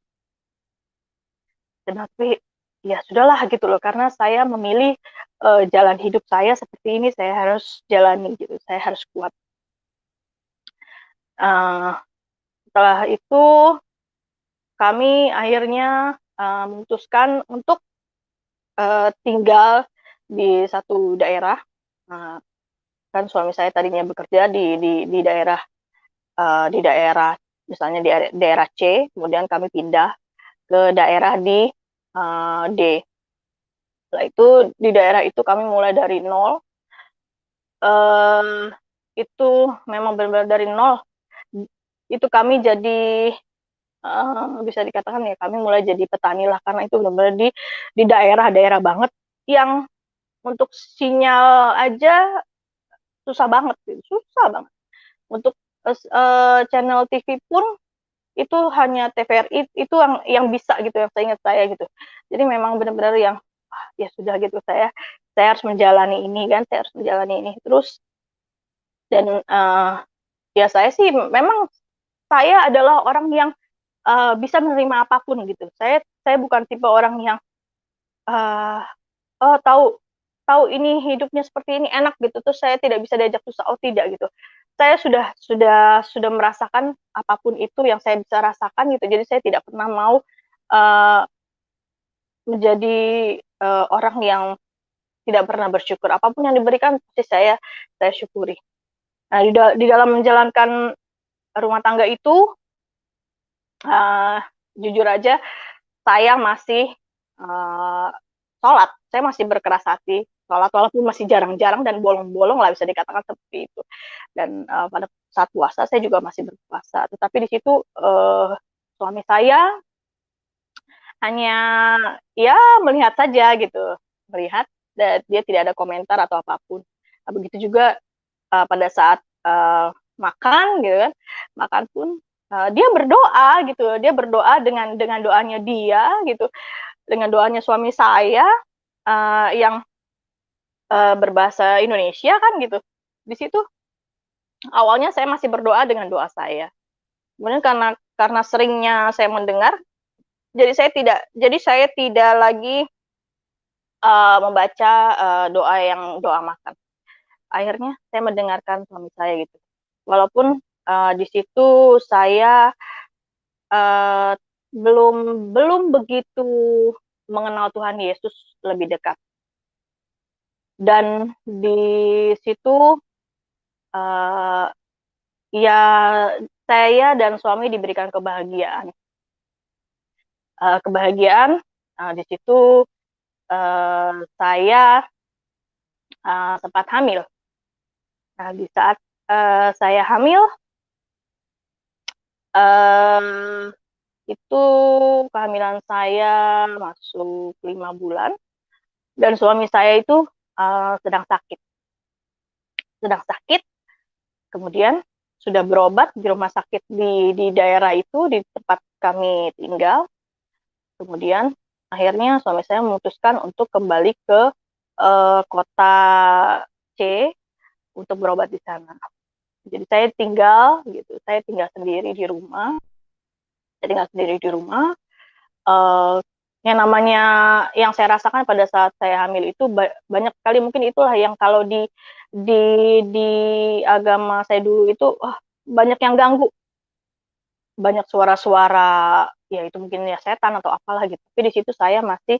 Tapi ya sudahlah gitu loh, karena saya memilih jalan hidup saya seperti ini, saya harus jalani gitu, saya harus kuat. Setelah itu kami akhirnya memutuskan untuk tinggal di satu daerah. Kan suami saya tadinya bekerja di daerah misalnya di daerah C, kemudian kami pindah ke daerah di D. Setelah itu di daerah itu kami mulai dari nol. Itu memang benar-benar dari nol. Itu kami jadi bisa dikatakan ya kami mulai jadi petani lah, karena itu benar-benar di daerah-daerah banget yang untuk sinyal aja susah banget, susah banget. Untuk channel TV pun itu hanya TVRI itu yang bisa gitu, yang saya ingat saya gitu. Jadi memang benar-benar yang ya sudah gitu, saya harus menjalani ini kan, saya harus menjalani ini terus. Dan ya saya sih memang saya adalah orang yang bisa menerima apapun gitu. Saya bukan tipe orang yang oh tahu ini hidupnya seperti ini enak gitu, terus saya tidak bisa diajak susah, oh tidak gitu. Saya sudah merasakan apapun itu yang saya bisa rasakan gitu. Jadi saya tidak pernah mau menjadi orang yang tidak pernah bersyukur. Apapun yang diberikan pasti saya syukuri. Nah, di dalam menjalankan rumah tangga itu jujur aja saya masih sholat, saya masih berkeras hati sholat walaupun masih jarang-jarang dan bolong-bolong lah bisa dikatakan seperti itu. Dan pada saat puasa saya juga masih berpuasa, tetapi di situ suami saya hanya ya melihat saja gitu, melihat, dan dia tidak ada komentar atau apapun. Nah, begitu juga pada saat makan gitu kan, makan pun dia berdoa gitu, dia berdoa dengan doanya dia gitu, dengan doanya suami saya yang berbahasa Indonesia kan gitu. Di situ awalnya saya masih berdoa dengan doa saya. Kemudian karena seringnya saya mendengar, jadi saya tidak lagi membaca doa makan. Akhirnya saya mendengarkan suami saya gitu. Walaupun di situ saya belum begitu mengenal Tuhan Yesus lebih dekat. Dan di situ ya saya dan suami diberikan kebahagiaan. Di situ saya sempat hamil. Nah, di saat saya hamil, itu kehamilan saya masuk 5 bulan, dan suami saya itu sedang sakit. Kemudian sudah berobat di rumah sakit di daerah itu, di tempat kami tinggal. Kemudian akhirnya suami saya memutuskan untuk kembali ke kota C untuk berobat di sana. Jadi saya tinggal sendiri di rumah. Yang namanya yang saya rasakan pada saat saya hamil itu banyak sekali, mungkin itulah yang kalau di agama saya dulu itu banyak yang ganggu, banyak suara-suara, ya itu mungkin ya setan atau apalah gitu. Tapi di situ saya masih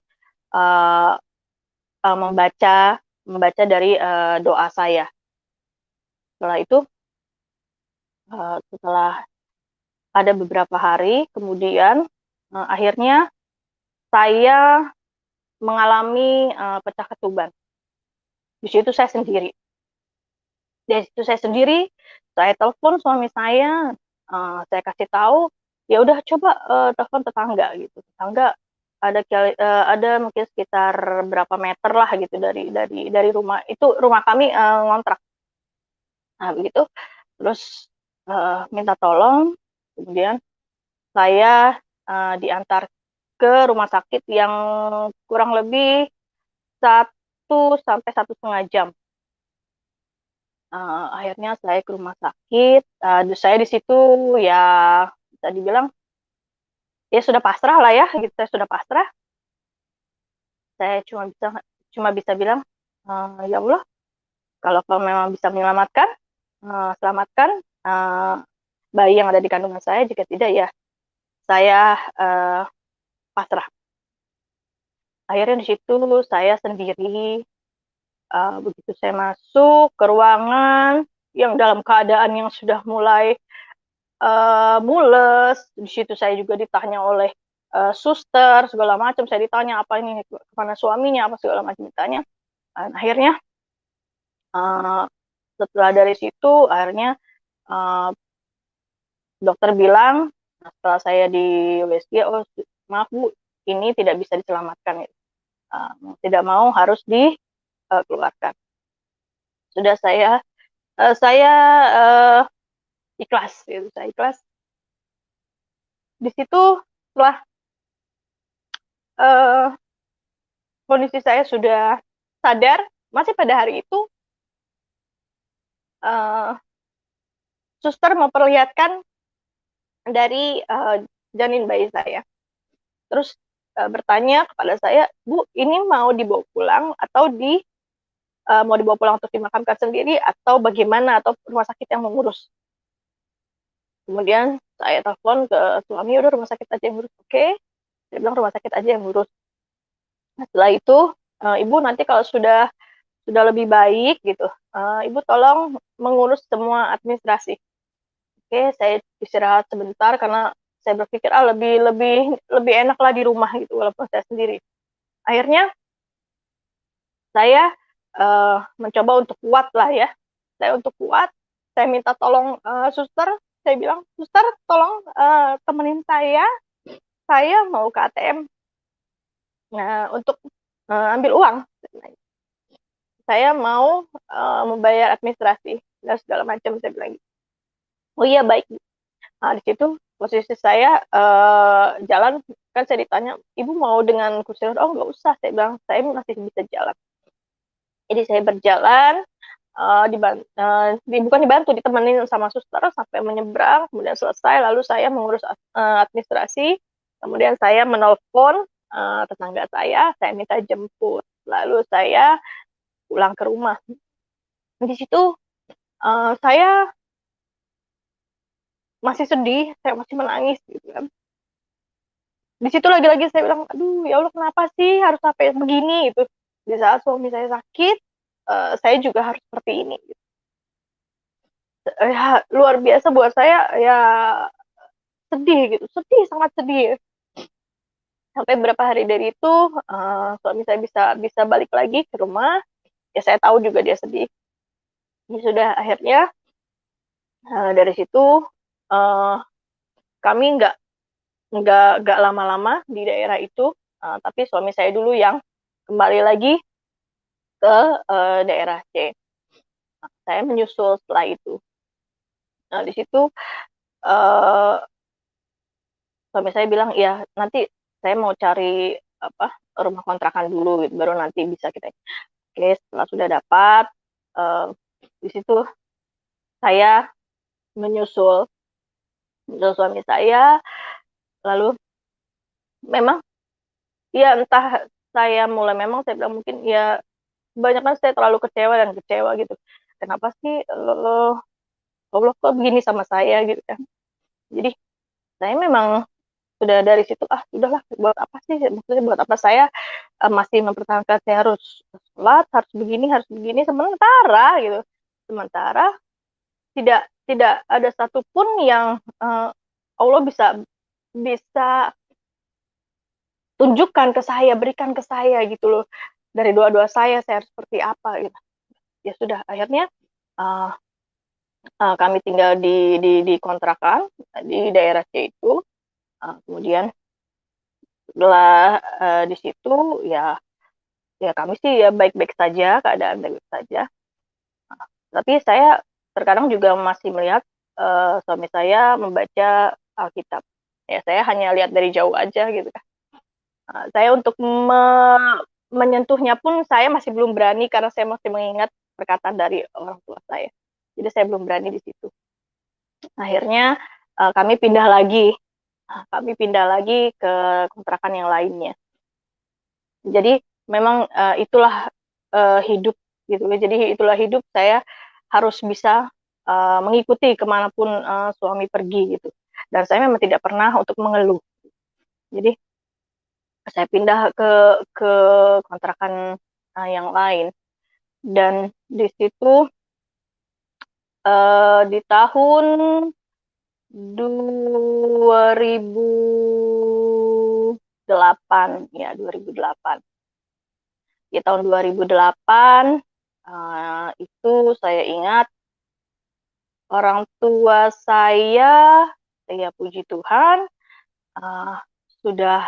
membaca dari doa saya. Setelah itu, setelah ada beberapa hari kemudian, akhirnya saya mengalami pecah ketuban. Di situ saya sendiri. Saya telepon suami saya kasih tahu, ya udah coba telepon tetangga gitu. Tetangga ada mungkin sekitar berapa meter lah gitu dari rumah itu, rumah kami ngontrak. Nah begitu, terus minta tolong, kemudian saya diantar ke rumah sakit yang kurang lebih 1 sampai 1,5 jam. Akhirnya saya ke rumah sakit. Saya di situ ya bisa dibilang ya sudah pasrah lah ya, gitu. Saya sudah pasrah. Saya cuma bisa bilang, ya Allah, kalau kau memang bisa menyelamatkan, selamatkan bayi yang ada di kandungan saya. Jika tidak ya saya pasrah. Akhirnya di situ saya sendiri. Begitu saya masuk ke ruangan yang dalam keadaan yang sudah mulai mules, di situ saya juga ditanya oleh suster segala macam. Saya ditanya apa ini, kemana suaminya, apa segala macam ditanya. Dan akhirnya setelah dari situ, akhirnya dokter bilang, setelah saya di USG, oh maaf Bu, ini tidak bisa diselamatkan, tidak mau harus dikeluarkan. Sudah saya ikhlas, gitu. Saya ikhlas. Di situ setelah kondisi saya sudah sadar, masih pada hari itu suster memperlihatkan dari janin bayi saya. Terus bertanya kepada saya, Bu, ini mau dibawa pulang atau mau dibawa pulang untuk dimakamkan sendiri atau bagaimana, atau rumah sakit yang mengurus? Kemudian saya telepon ke suami, udah rumah sakit aja yang ngurus. Oke, dia bilang rumah sakit aja yang ngurus. Nah, setelah itu, Ibu nanti kalau sudah lebih baik gitu, Ibu tolong mengurus semua administrasi. Oke, saya istirahat sebentar karena saya berpikir lebih enak lah di rumah gitu walaupun saya sendiri. Akhirnya saya mencoba untuk kuat lah ya. Saya minta tolong suster. Saya bilang, suster tolong temenin saya mau ke ATM untuk ambil uang. Saya mau membayar administrasi dan segala macam, saya bilang gitu. Oh iya baik. Nah, di situ posisi saya jalan, kan saya ditanya, Ibu mau dengan kursi roda? Oh nggak usah, saya bilang, saya masih bisa jalan. Jadi saya berjalan, bukan dibantu, ditemenin sama suster sampai menyeberang, kemudian selesai, lalu saya mengurus administrasi, kemudian saya menelpon tetangga saya minta jemput, lalu saya pulang ke rumah. Di situ saya masih sedih, saya masih menangis gitu kan. Di situ lagi-lagi saya bilang, aduh ya Allah kenapa sih harus sampai begini gitu. Di saat suami saya sakit, saya juga harus seperti ini. Gitu. Ya luar biasa buat saya, ya sedih gitu, sedih, sangat sedih. Sampai beberapa hari dari itu, suami saya bisa bisa balik lagi ke rumah. Ya saya tahu juga dia sedih. Ya sudah, akhirnya dari situ uh, kami nggak lama-lama di daerah itu, tapi suami saya dulu yang kembali lagi ke daerah C. Saya menyusul setelah itu. Nah di situ uh, suami saya bilang, ya nanti saya mau cari apa rumah kontrakan dulu gitu, baru nanti bisa kita. Oke, setelah sudah dapat, uh, di situ saya menyusul menyusul suami saya, lalu memang ya entah saya mulai, memang saya bilang mungkin ya kebanyakan saya terlalu kecewa dan kecewa gitu. Kenapa sih Allah kok begini sama saya gitu kan. Jadi saya memang sudah dari situ, udahlah, buat apa sih, maksudnya buat apa saya masih mempertahankan, saya harus sholat, harus begini sementara gitu. Sementara tidak tidak ada satupun yang Allah bisa bisa tunjukkan ke saya, berikan ke saya gitu loh. Dari doa-doa saya harus seperti apa gitu. Ya sudah, akhirnya uh, kami tinggal di kontrakan di daerah C itu. Kemudian setelah di situ ya ya kami sih ya baik-baik saja, keadaan baik-baik saja. Tapi saya terkadang juga masih melihat suami saya membaca Alkitab. Ya saya hanya lihat dari jauh aja gitu kan. Saya untuk menyentuhnya pun saya masih belum berani karena saya masih mengingat perkataan dari orang tua saya. Jadi saya belum berani di situ. Akhirnya kami pindah lagi. Kami pindah lagi ke kontrakan yang lainnya. Jadi memang itulah hidup gitu. Jadi itulah hidup, saya harus bisa mengikuti kemanapun suami pergi gitu. Dan saya memang tidak pernah untuk mengeluh. Jadi saya pindah ke kontrakan yang lain, dan di situ di tahun 2008, ya 2008. Di tahun 2008 itu saya ingat orang tua saya, ya puji Tuhan, sudah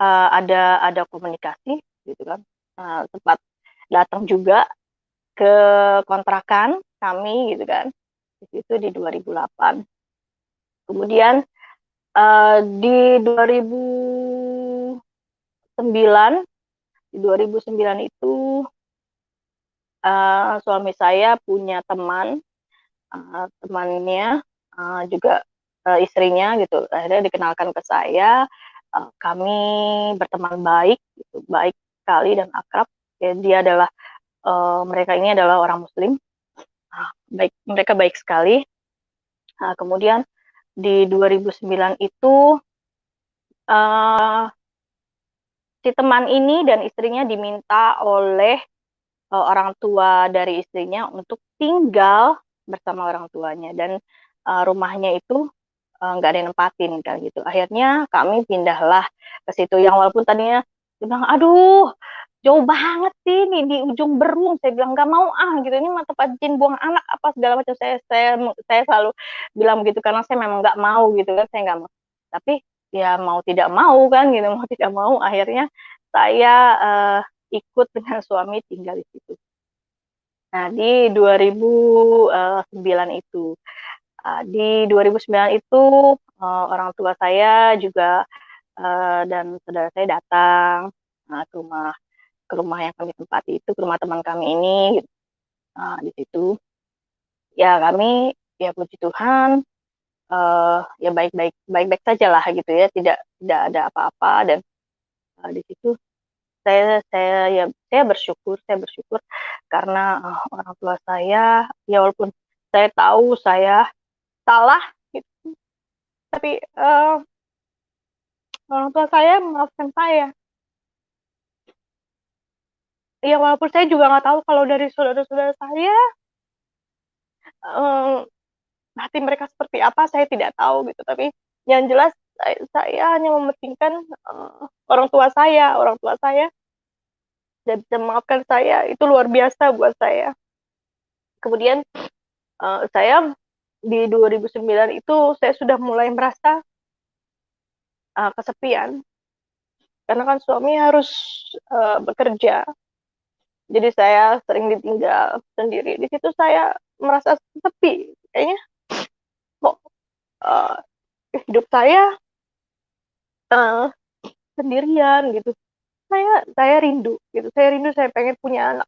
ada komunikasi gitu kan, sempat datang juga ke kontrakan kami gitu kan, itu di 2008. Kemudian di 2009 itu suami saya punya teman, temannya juga istrinya gitu, akhirnya dikenalkan ke saya. Kami berteman baik gitu, baik sekali dan akrab. Ya, dia adalah mereka ini adalah orang Muslim, mereka baik sekali. Kemudian di 2009 itu si teman ini dan istrinya diminta oleh orang tua dari istrinya untuk tinggal bersama orang tuanya, dan rumahnya itu nggak ada yang nempatin kan gitu. Akhirnya kami pindahlah ke situ, yang walaupun tadinya dia bilang, aduh jauh banget sih nih di ujung Berung. Saya bilang nggak mau gitu, ini mah tempat jin buang anak apa segala macam. Saya selalu bilang begitu karena saya memang nggak mau gitu kan, saya nggak mau. Tapi ya mau tidak mau kan gitu, mau tidak mau akhirnya saya ikut dengan suami tinggal di situ. Nah, di 2009 itu. Di 2009 itu orang tua saya juga dan saudara saya datang ke rumah yang kami tempati itu, ke rumah teman kami ini. Gitu. Di situ ya kami ya puji Tuhan ya baik-baik saja lah gitu ya, tidak ada apa-apa. Dan di situ saya bersyukur karena orang tua saya, ya walaupun saya tahu saya salah gitu, tapi orang tua saya memaafkan saya. Ya walaupun saya juga nggak tahu kalau dari saudara-saudara saya eh, hati mereka seperti apa, saya tidak tahu gitu. Tapi yang jelas saya hanya mementingkan orang tua saya dan bisa memaafkan saya itu luar biasa buat saya. Kemudian saya di 2009 itu saya sudah mulai merasa kesepian karena kan suami harus bekerja, jadi saya sering ditinggal sendiri. Di situ saya merasa sepi, kayaknya kok uh, hidup saya uh, sendirian gitu. Saya rindu gitu, saya pengen punya anak.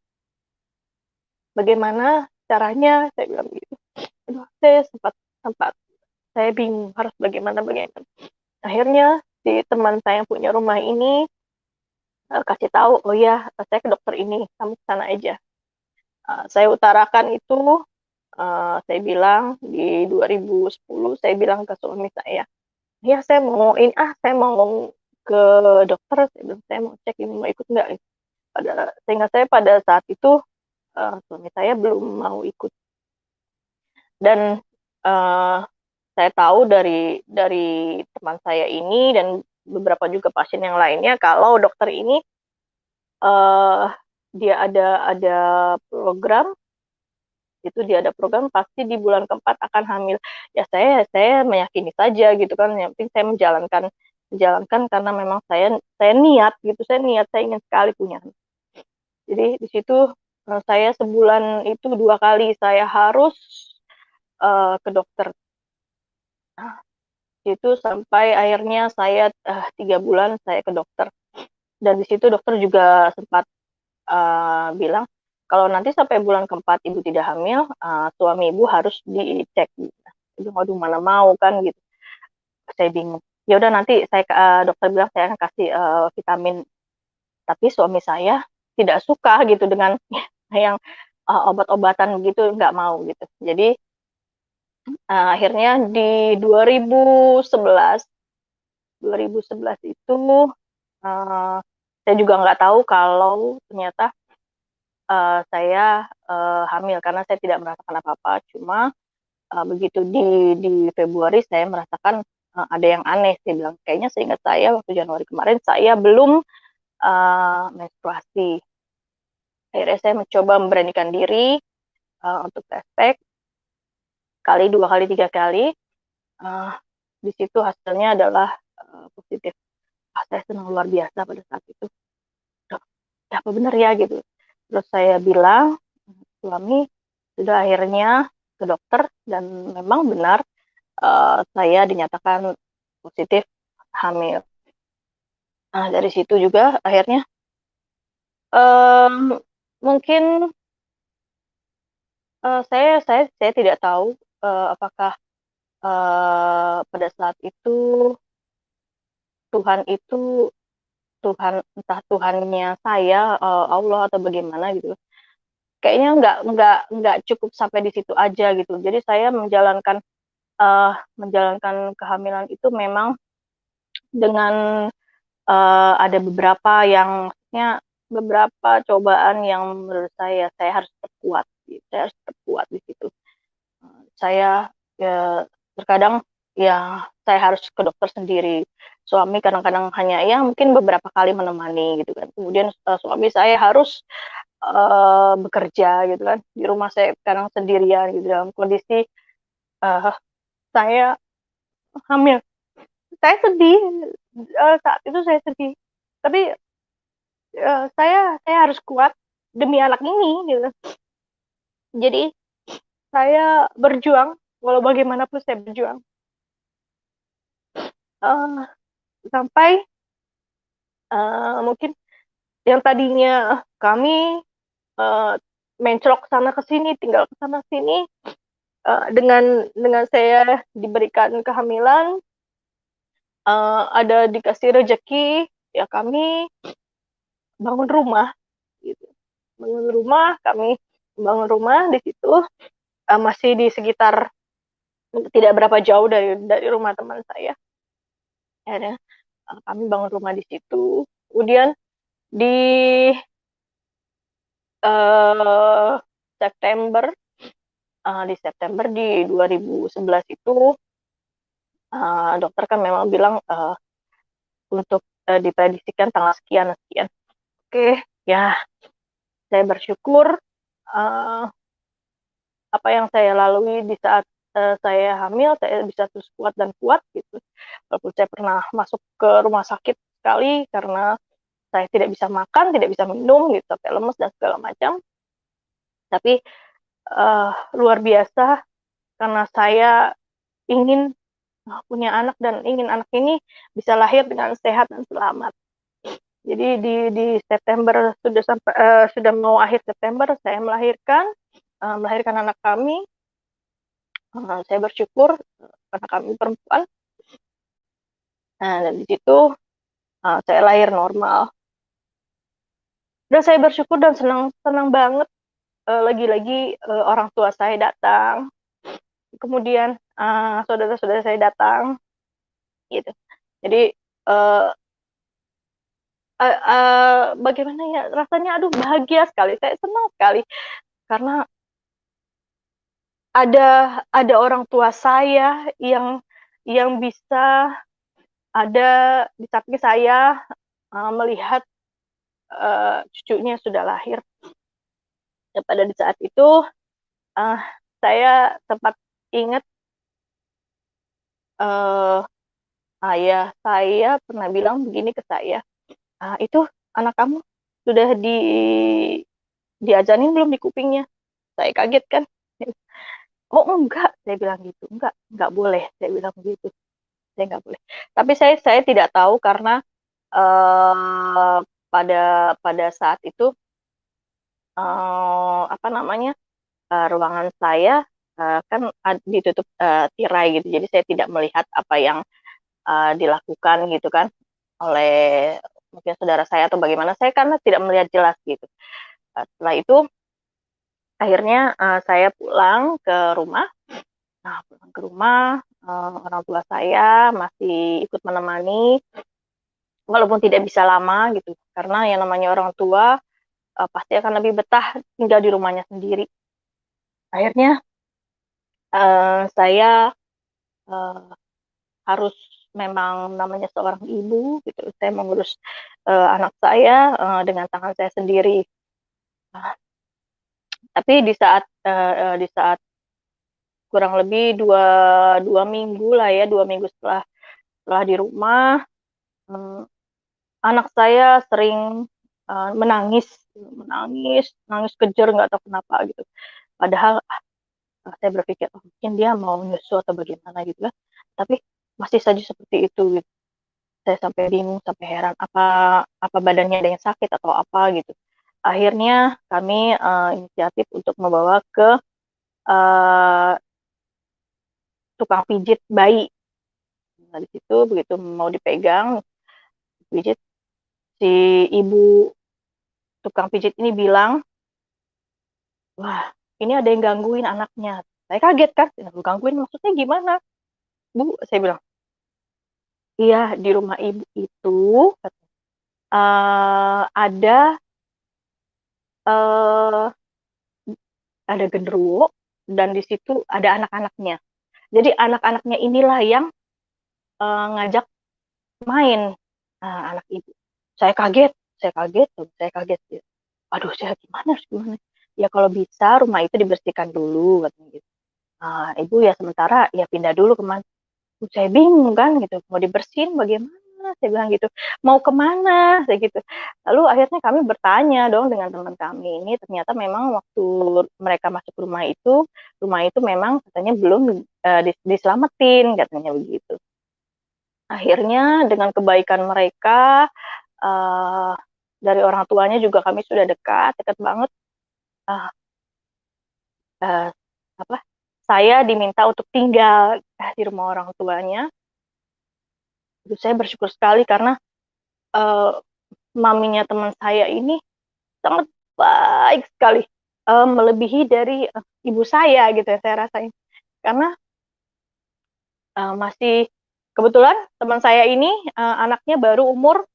Bagaimana caranya, saya bilang gitu. Aduh, saya sempat sempat saya bingung harus bagaimana. Akhirnya si teman saya yang punya rumah ini kasih tahu, oh ya saya ke dokter ini, kamu ke sana aja. Saya utarakan itu, saya bilang di 2010, saya bilang ke suami saya, ya saya mau ini, saya mau ke dokter, saya bilang saya mau cek ini, mau ikut nggak? Sehingga saya pada saat itu suami saya belum mau ikut. Dan uh, saya tahu dari teman saya ini dan beberapa juga pasien yang lainnya kalau dokter ini uh, dia ada program, itu dia ada program pasti di bulan keempat akan hamil. Ya saya meyakini saja gitu kan, yang penting saya menjalankan karena memang saya niat gitu, saya ingin sekali punya anak. Jadi di situ saya sebulan itu 2 kali saya harus ke dokter. Nah, itu sampai akhirnya saya 3 bulan saya ke dokter, dan di situ dokter juga sempat bilang kalau nanti sampai bulan keempat ibu tidak hamil, suami ibu harus dicek. Gitu. Waduh, mana mau kan gitu. Saya bingung. Ya udah nanti dokter bilang saya akan kasih vitamin. Tapi suami saya tidak suka gitu dengan yang obat-obatan begitu, nggak mau gitu. Jadi akhirnya di 2011 itu saya juga nggak tahu kalau ternyata saya hamil karena saya tidak merasakan apa-apa. Cuma begitu di Februari saya merasakan ada yang aneh. Saya bilang kayaknya seingat saya waktu Januari kemarin saya belum menstruasi. Akhirnya saya mencoba memberanikan diri untuk tes pack kali, 2 kali, 3 kali. Uh, di situ hasilnya adalah positif. Saya senang luar biasa pada saat itu. Ya, apa benar ya gitu. Terus saya bilang, suami sudah akhirnya ke dokter dan memang benar saya dinyatakan positif hamil. Nah, dari situ juga akhirnya um, mungkin saya tidak tahu apakah pada saat itu Tuhan itu entah Tuhannya saya Allah atau bagaimana gitu. Kayaknya nggak cukup sampai di situ aja gitu. Jadi saya menjalankan kehamilan itu memang dengan ada beberapa cobaan yang menurut saya harus terkuat gitu. Saya harus terkuat di situ. Saya terkadang ya saya harus ke dokter sendiri. Suami kadang-kadang hanya ya mungkin beberapa kali menemani gitu kan. Kemudian suami saya harus bekerja gitu kan. Di rumah saya kadang sendirian gitu dalam kondisi uh, saya hamil. Saya sedih, saat itu saya sedih. Tapi saya harus kuat demi anak ini gitu. Jadi saya berjuang, walau bagaimanapun saya berjuang. Uh, Sampai mungkin yang tadinya kami uh, menclok sana ke sini, tinggal ke sana sini, dengan saya diberikan kehamilan, ada dikasih rezeki, ya kami bangun rumah, gitu. Kami bangun rumah di situ, masih di sekitar tidak berapa jauh dari rumah teman saya. Ya, kami bangun rumah di situ. Kemudian di September di September di 2011 itu dokter kan memang bilang untuk diprediksikan tanggal sekian sekian. Oke, ya saya bersyukur apa yang saya lalui di saat saya hamil, saya bisa terus kuat dan kuat gitu. Walaupun saya pernah masuk ke rumah sakit sekali karena saya tidak bisa makan, tidak bisa minum gitu, sampai lemes dan segala macam. Tapi luar biasa karena saya ingin punya anak dan ingin anak ini bisa lahir dengan sehat dan selamat. Jadi di September sudah mau akhir September saya melahirkan anak kami. Saya bersyukur karena kami perempuan. Nah, dan di situ saya lahir normal. Dan saya bersyukur dan senang banget. Lagi-lagi orang tua saya datang. Kemudian saudara-saudara saya datang, gitu. Jadi bagaimana ya rasanya? Aduh, bahagia sekali. Saya senang sekali karena ada orang tua saya yang bisa ada di samping saya melihat cucunya sudah lahir. Dan pada di saat itu saya sempat ingat ayah saya pernah bilang begini ke saya, itu anak kamu sudah diajarin belum di kupingnya? Saya kaget kan. Oh enggak, saya bilang gitu. Enggak boleh, saya bilang begitu. Saya enggak boleh. Tapi saya tidak tahu karena pada saat itu apa namanya ruangan saya kan ditutup tirai gitu, jadi saya tidak melihat apa yang dilakukan gitu kan oleh mungkin saudara saya atau bagaimana, saya karena tidak melihat jelas gitu. Setelah itu akhirnya saya pulang ke rumah. Nah, pulang ke rumah orang tua saya masih ikut menemani walaupun tidak bisa lama gitu, karena yang namanya orang tua pasti akan lebih betah tinggal di rumahnya sendiri. Akhirnya saya harus memang namanya seorang ibu gitu, saya mengurus anak saya dengan tangan saya sendiri. Tapi di saat kurang lebih dua minggu lah ya, 2 minggu setelah di rumah, anak saya sering menangis, nangis kejer nggak tahu kenapa gitu. Padahal saya berpikir mungkin dia mau nyusu atau bagaimana gitu kan. Tapi masih saja seperti itu gitu. Saya sampai bingung, sampai heran apa badannya ada yang sakit atau apa gitu. Akhirnya kami inisiatif untuk membawa ke tukang pijit bayi. Nah, di situ begitu mau dipegang pijit, si ibu tukang pijit ini bilang, wah ini ada yang gangguin anaknya. Saya kaget kan, gangguin maksudnya gimana? Bu, saya bilang, iya di rumah ibu itu ada genderuwo dan di situ ada anak-anaknya. Jadi anak-anaknya inilah yang ngajak main anak ibu. Saya kaget. Aduh, saya gimana? Ya kalau bisa rumah itu dibersihkan dulu, katanya gitu. Ibu ya sementara ya pindah dulu kemana? Saya bingung kan gitu, mau dibersihin bagaimana? Saya bilang gitu, mau kemana? Saya gitu. Lalu akhirnya kami bertanya dong dengan teman kami ini, ternyata memang waktu mereka masuk rumah itu memang katanya belum diselamatin, katanya begitu. Akhirnya dengan kebaikan mereka, dari orang tuanya juga kami sudah dekat banget. Saya diminta untuk tinggal di rumah orang tuanya. Saya bersyukur sekali karena maminya teman saya ini sangat baik sekali, melebihi dari ibu saya gitu ya saya rasain. Karena masih kebetulan teman saya ini anaknya baru umur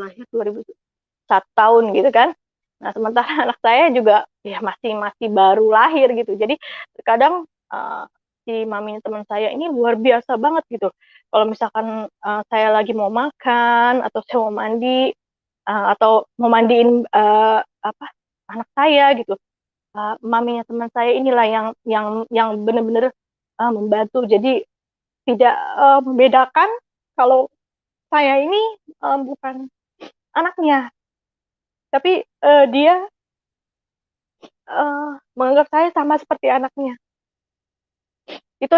lahir 2001 tahun gitu kan. Nah, sementara anak saya juga ya masih masih baru lahir gitu. Jadi terkadang si maminya teman saya ini luar biasa banget gitu. Kalau misalkan saya lagi mau makan atau saya mau mandi atau mau mandiin apa anak saya gitu, maminya teman saya inilah yang benar-benar membantu. Jadi tidak membedakan kalau saya ini bukan anaknya, tapi dia menganggap saya sama seperti anaknya. Itu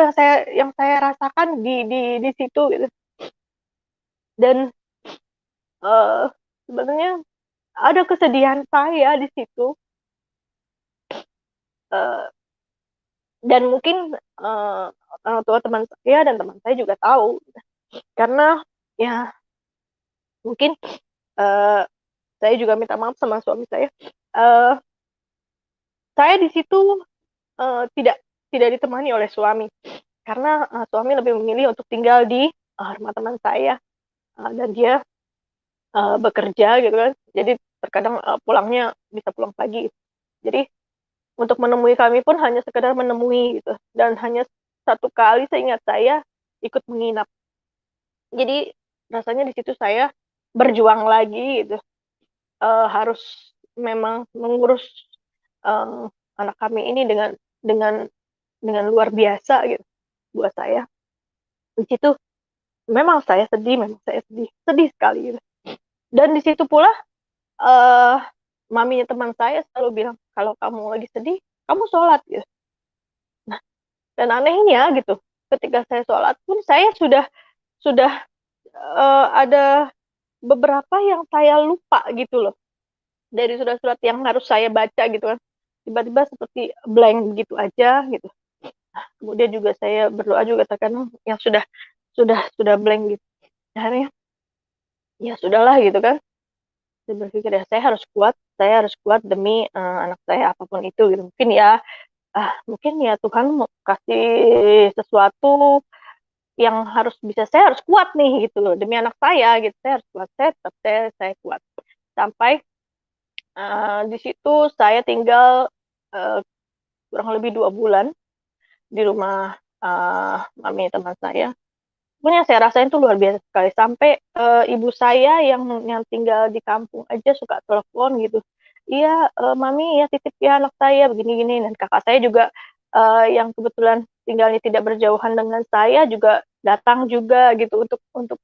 yang saya rasakan di situ gitu. Dan sebenarnya ada kesedihan saya di situ, uh, dan mungkin orang tua teman saya dan teman saya juga tahu, karena ya mungkin uh, saya juga minta maaf sama suami saya. Uh, saya di situ tidak tidak ditemani oleh suami, karena suami lebih memilih untuk tinggal di rumah teman saya, dan dia bekerja gitu kan. Jadi terkadang pulangnya bisa pulang pagi. Jadi untuk menemui kami pun hanya sekedar menemui gitu. Dan hanya satu kali seingat saya ikut menginap. Jadi rasanya di situ saya berjuang lagi gitu. Harus memang mengurus anak kami ini dengan dengan luar biasa gitu buat saya. Di situ memang saya sedih, sedih sekali gitu. Dan di situ pula maminya teman saya selalu bilang, kalau kamu lagi sedih, kamu sholat gitu. Nah, dan anehnya gitu, ketika saya sholat pun saya sudah ada beberapa yang saya lupa gitu loh, dari surat-surat yang harus saya baca gitu kan. Tiba-tiba seperti blank begitu aja gitu. Nah, kemudian juga saya berdoa juga terkadang yang sudah blank gitu. Akhirnya ya sudahlah gitu kan. Saya berpikir ya saya harus kuat demi anak saya apapun itu gitu. Mungkin ya Tuhan mau kasih sesuatu yang saya harus kuat nih gitu loh demi anak saya gitu. Saya harus kuat, saya kuat sampai di situ saya tinggal kurang lebih 2 bulan di rumah mami teman saya. Pokoknya saya rasain tuh luar biasa sekali, sampai ibu saya yang tinggal di kampung aja suka telepon gitu. Iya, mami ya titip ya anak saya begini-gini, dan kakak saya juga yang kebetulan tinggalnya tidak berjauhan dengan saya juga datang juga gitu untuk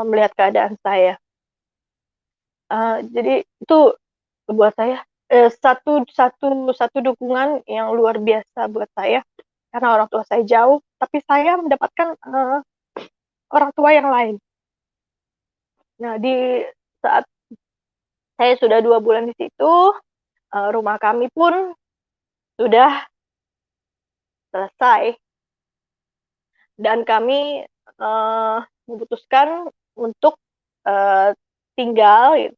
melihat keadaan saya. Jadi itu buat saya satu satu satu dukungan yang luar biasa buat saya, karena orang tua saya jauh, tapi saya mendapatkan orang tua yang lain. Nah, di saat saya sudah 2 bulan di situ, rumah kami pun sudah selesai, dan kami memutuskan untuk tinggal gitu,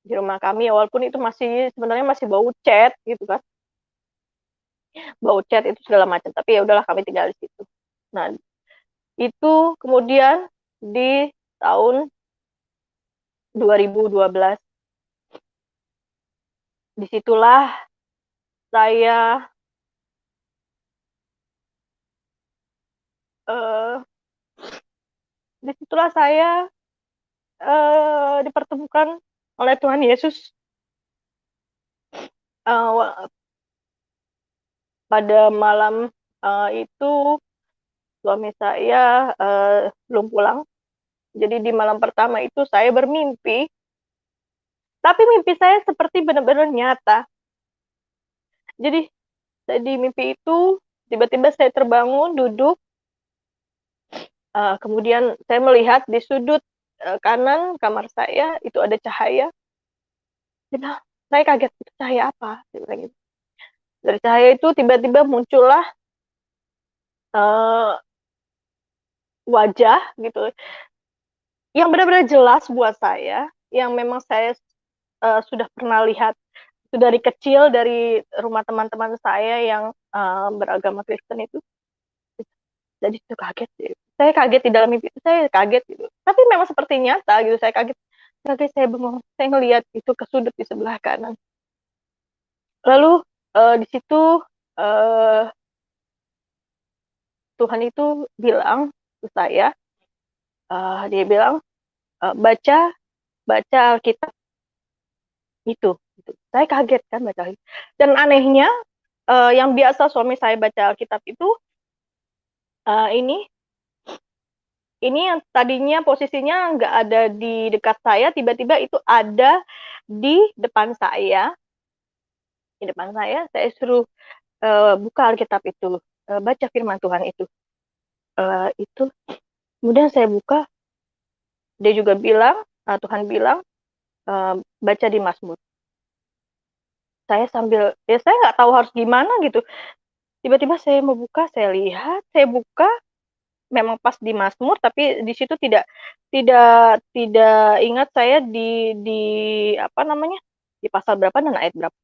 di rumah kami, walaupun itu sebenarnya masih bau cat gitu kan, bau cat itu segala macam, tapi ya udahlah kami tinggal di situ. Nah, itu kemudian di tahun 2012, disitulah saya uh, disitulah saya dipertemukan oleh Tuhan Yesus pada malam itu. Suami saya belum pulang, jadi di malam pertama itu saya bermimpi, tapi mimpi saya seperti benar-benar nyata. Jadi di mimpi itu tiba-tiba saya terbangun, duduk, kemudian saya melihat di sudut kanan kamar saya itu ada cahaya. Dan saya kaget, itu cahaya apa? Gitu. Dari cahaya itu tiba-tiba muncullah wajah gitu, yang benar-benar jelas buat saya, yang memang saya sudah pernah lihat itu dari kecil, dari rumah teman-teman saya yang beragama Kristen itu. Jadi itu kaget, saya kaget di dalam mimpi itu, saya kaget gitu. Tapi memang seperti nyata gitu, saya kaget, saya bengong, saya ngelihat itu ke sudut di sebelah kanan. Lalu di situ uh, Tuhan itu bilang ke saya, dia bilang baca baca Alkitab itu. Gitu. Saya kaget kan baca Alkitab. Dan anehnya yang biasa suami saya baca Alkitab itu ini yang tadinya posisinya nggak ada di dekat saya, tiba-tiba itu ada di depan saya. Di depan saya suruh buka Alkitab itu, baca firman Tuhan itu. Itu, kemudian saya buka, dia juga bilang, Tuhan bilang, baca di Mazmur. Saya sambil, ya saya nggak tahu harus gimana gitu. Tiba-tiba saya mau buka, saya lihat, saya buka, memang pas di Mazmur, tapi di situ tidak tidak tidak ingat saya di apa namanya, di pasal berapa dan ayat berapa.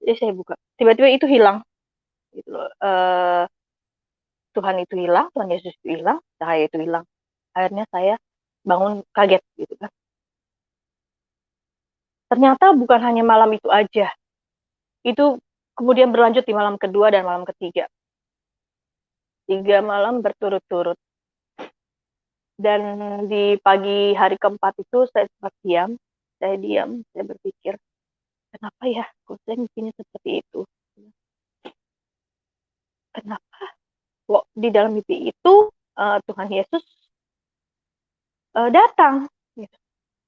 Jadi saya buka, tiba-tiba itu hilang gitu loh. Tuhan itu hilang, Tuhan Yesus itu hilang, cahaya itu hilang. Akhirnya saya bangun kaget gitu kan. Ternyata bukan hanya malam itu aja. Itu kemudian berlanjut di malam kedua dan malam ketiga. 3 malam berturut-turut. Dan di pagi hari keempat itu saya sempat diam. Saya diam, saya berpikir, kenapa ya kok saya mimpinya seperti itu? Kenapa kok di dalam mimpi itu Tuhan Yesus datang? Gitu.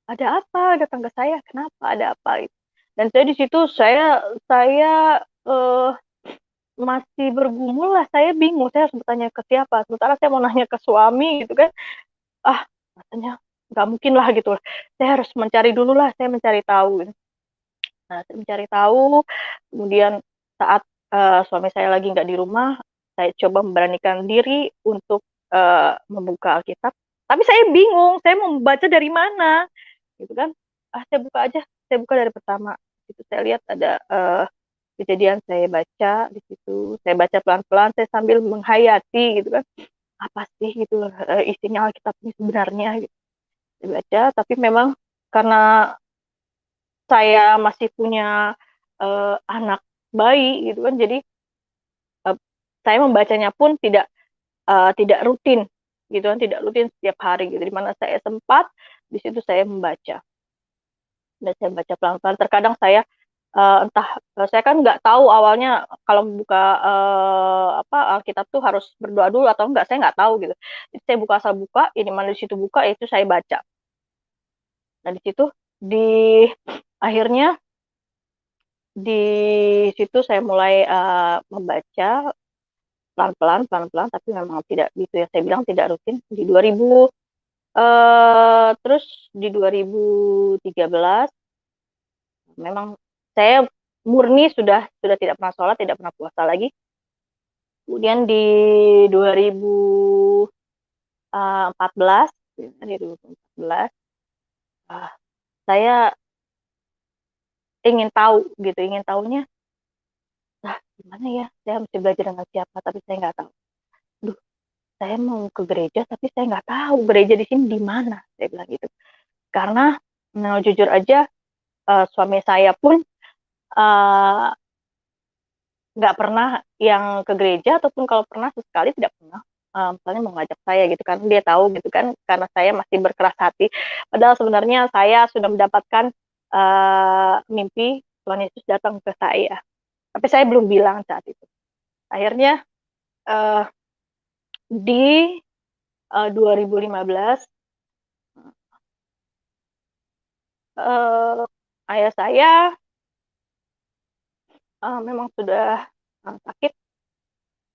Ada apa datang ke saya? Kenapa? Ada apa? Gitu. Dan saya di situ saya masih bergumul lah, saya bingung, saya harus bertanya ke siapa, sementara saya mau nanya ke suami gitu kan, rasanya nggak mungkin lah gitu, saya harus mencari dulu lah, saya mencari tahu gitu. Nah, saya mencari tahu, kemudian saat suami saya lagi nggak di rumah, saya coba memberanikan diri untuk membuka Alkitab, tapi saya bingung, saya mau membaca dari mana gitu kan. Saya buka aja, saya buka dari pertama, itu saya lihat ada Kejadian, saya baca di situ, saya baca pelan-pelan, saya sambil menghayati gitu kan, apa sih gitu isinya Alkitab ini sebenarnya gitu. Saya baca, tapi memang karena saya masih punya anak bayi gitu kan, jadi uh, saya membacanya pun tidak rutin gitu kan, tidak rutin setiap hari gitu. Di mana saya sempat, di situ saya membaca. Dan saya baca pelan-pelan. Terkadang saya entah, saya kan nggak tahu awalnya kalau membuka Alkitab tuh harus berdoa dulu atau enggak, saya nggak tahu gitu. Jadi saya buka asal buka, ini mana di situ buka itu saya baca. Nah di situ di akhirnya di situ saya mulai membaca pelan-pelan, tapi memang tidak gitu ya. Saya bilang tidak rutin. Di 2000 terus di 2013 memang saya murni sudah tidak pernah sholat, tidak pernah puasa lagi. Kemudian di 2014, saya ingin tahu gitu, ingin tahunya, gimana ya, saya mesti belajar dengan siapa, tapi saya nggak tahu. Duh, saya mau ke gereja, tapi saya nggak tahu gereja di sini di mana, saya bilang gitu. Karena jujur aja, suami saya pun nggak pernah yang ke gereja, ataupun kalau pernah sesekali tidak pernah misalnya mengajak saya gitu kan, dia tahu gitu kan, karena saya masih berkeras hati, padahal sebenarnya saya sudah mendapatkan mimpi Tuhan Yesus datang ke saya, tapi saya belum bilang saat itu. Akhirnya di 2015 ayah saya memang sudah sakit.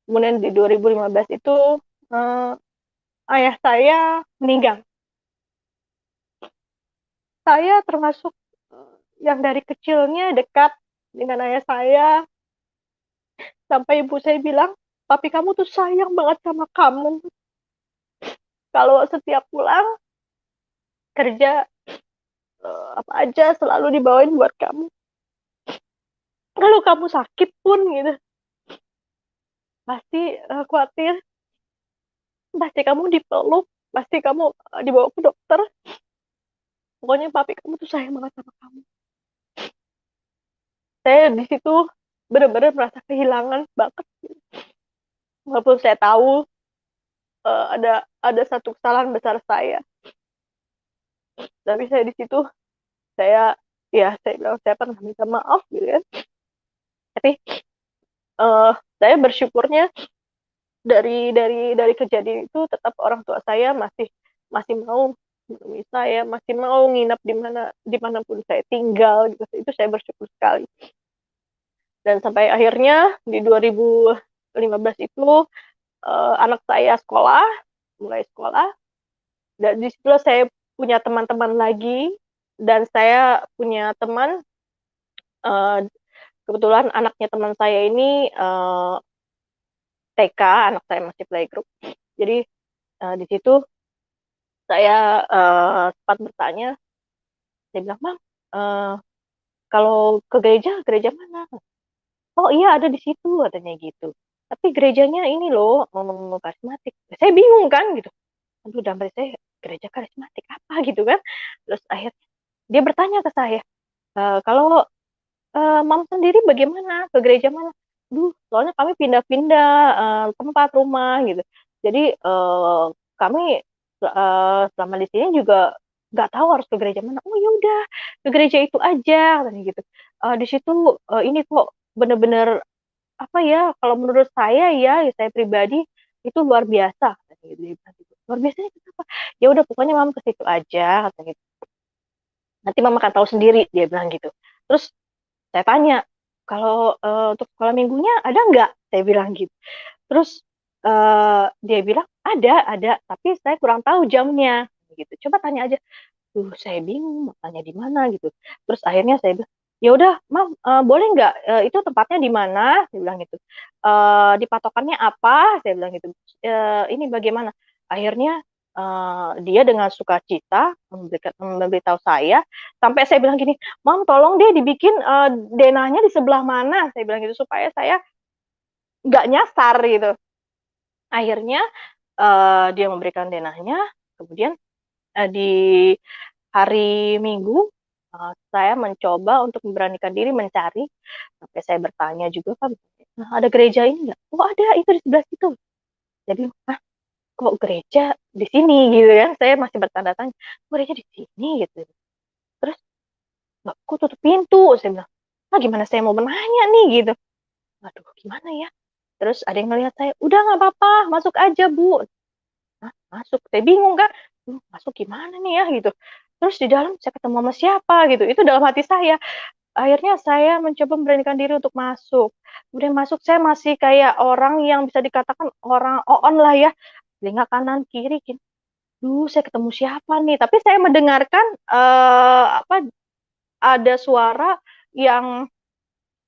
Kemudian di 2015 itu ayah saya meninggal. Saya termasuk yang dari kecilnya dekat dengan ayah saya, sampai ibu saya bilang, papi kamu tuh sayang banget sama kamu. Kalau setiap pulang kerja apa aja selalu dibawain buat kamu. Kalau kamu sakit pun gitu, pasti khawatir pasti kamu dipeluk, pasti kamu dibawa ke dokter. Pokoknya papi kamu tuh sayang banget sama kamu. Saya di situ benar-benar merasa kehilangan banget. Walaupun saya tahu ada satu kesalahan besar saya, tapi saya di situ saya saya bilang saya pernah minta maaf gitu kan. Tapi saya bersyukurnya dari kejadian itu tetap orang tua saya masih masih mau menemui saya, masih mau nginap dimanapun saya tinggal gitu. Itu saya bersyukur sekali. Dan sampai akhirnya di 2015 itu anak saya mulai sekolah, dan di situ saya punya teman-teman lagi, dan saya punya teman, kebetulan anaknya teman saya ini TK, anak saya masih playgroup. Jadi di situ saya sempat bertanya, saya bilang, Mam, kalau ke gereja mana? Oh iya, ada di situ katanya gitu. Tapi gerejanya ini loh, karismatik. Saya bingung kan gitu. Aduh, dampaknya saya gereja karismatik apa gitu kan. Terus akhirnya dia bertanya ke saya, kalau Mam sendiri bagaimana, ke gereja mana? Duh, soalnya kami pindah-pindah tempat rumah gitu. Jadi kami selama di sini juga nggak tahu harus ke gereja mana. Oh ya udah, ke gereja itu aja katanya gitu. Di situ ini kok bener-bener apa ya, kalau menurut saya ya saya pribadi itu luar biasa katanya gitu. Dia bilang gitu. Luar biasanya kenapa? Ya udah pokoknya Mama ke situ aja katanya gitu. Nanti Mama akan tahu sendiri, dia bilang gitu. Terus saya tanya, kalau untuk sekolah minggunya ada nggak? Saya bilang gitu. Terus dia bilang ada, tapi saya kurang tahu jamnya gitu. Coba tanya aja. Tuh saya bingung mau tanya di mana gitu. Terus akhirnya saya bilang, ya udah Mam, boleh nggak itu tempatnya di mana? Saya bilang gitu. Di patokannya apa? Saya bilang gitu. Ini bagaimana? Akhirnya dia dengan sukacita memberitahu saya, sampai saya bilang gini, Mam tolong deh dibikin denahnya di sebelah mana? Saya bilang gitu supaya saya nggak nyasar gitu. Akhirnya dia memberikan denahnya, kemudian di hari Minggu saya mencoba untuk memberanikan diri mencari, sampai saya bertanya juga kan, nah, ada gereja ini nggak? Oh ada, itu di sebelah situ. Jadi kok gereja di sini gitu kan? Saya masih bertanda tanya, gereja di sini gitu. Terus nggak, kok tutup pintu? Saya bilang, gimana saya mau menanya nih gitu? Aduh gimana ya? Terus ada yang ngelihat saya, udah nggak apa-apa, masuk aja Bu. Hah, masuk? Saya bingung kan, masuk gimana nih ya gitu. Terus di dalam saya ketemu sama siapa gitu. Itu dalam hati saya. Akhirnya saya mencoba memberanikan diri untuk masuk. Kemudian masuk, saya masih kayak orang yang bisa dikatakan orang on lah ya. Telinga kanan kiri gini. Duh, saya ketemu siapa nih? Tapi saya mendengarkan ada suara yang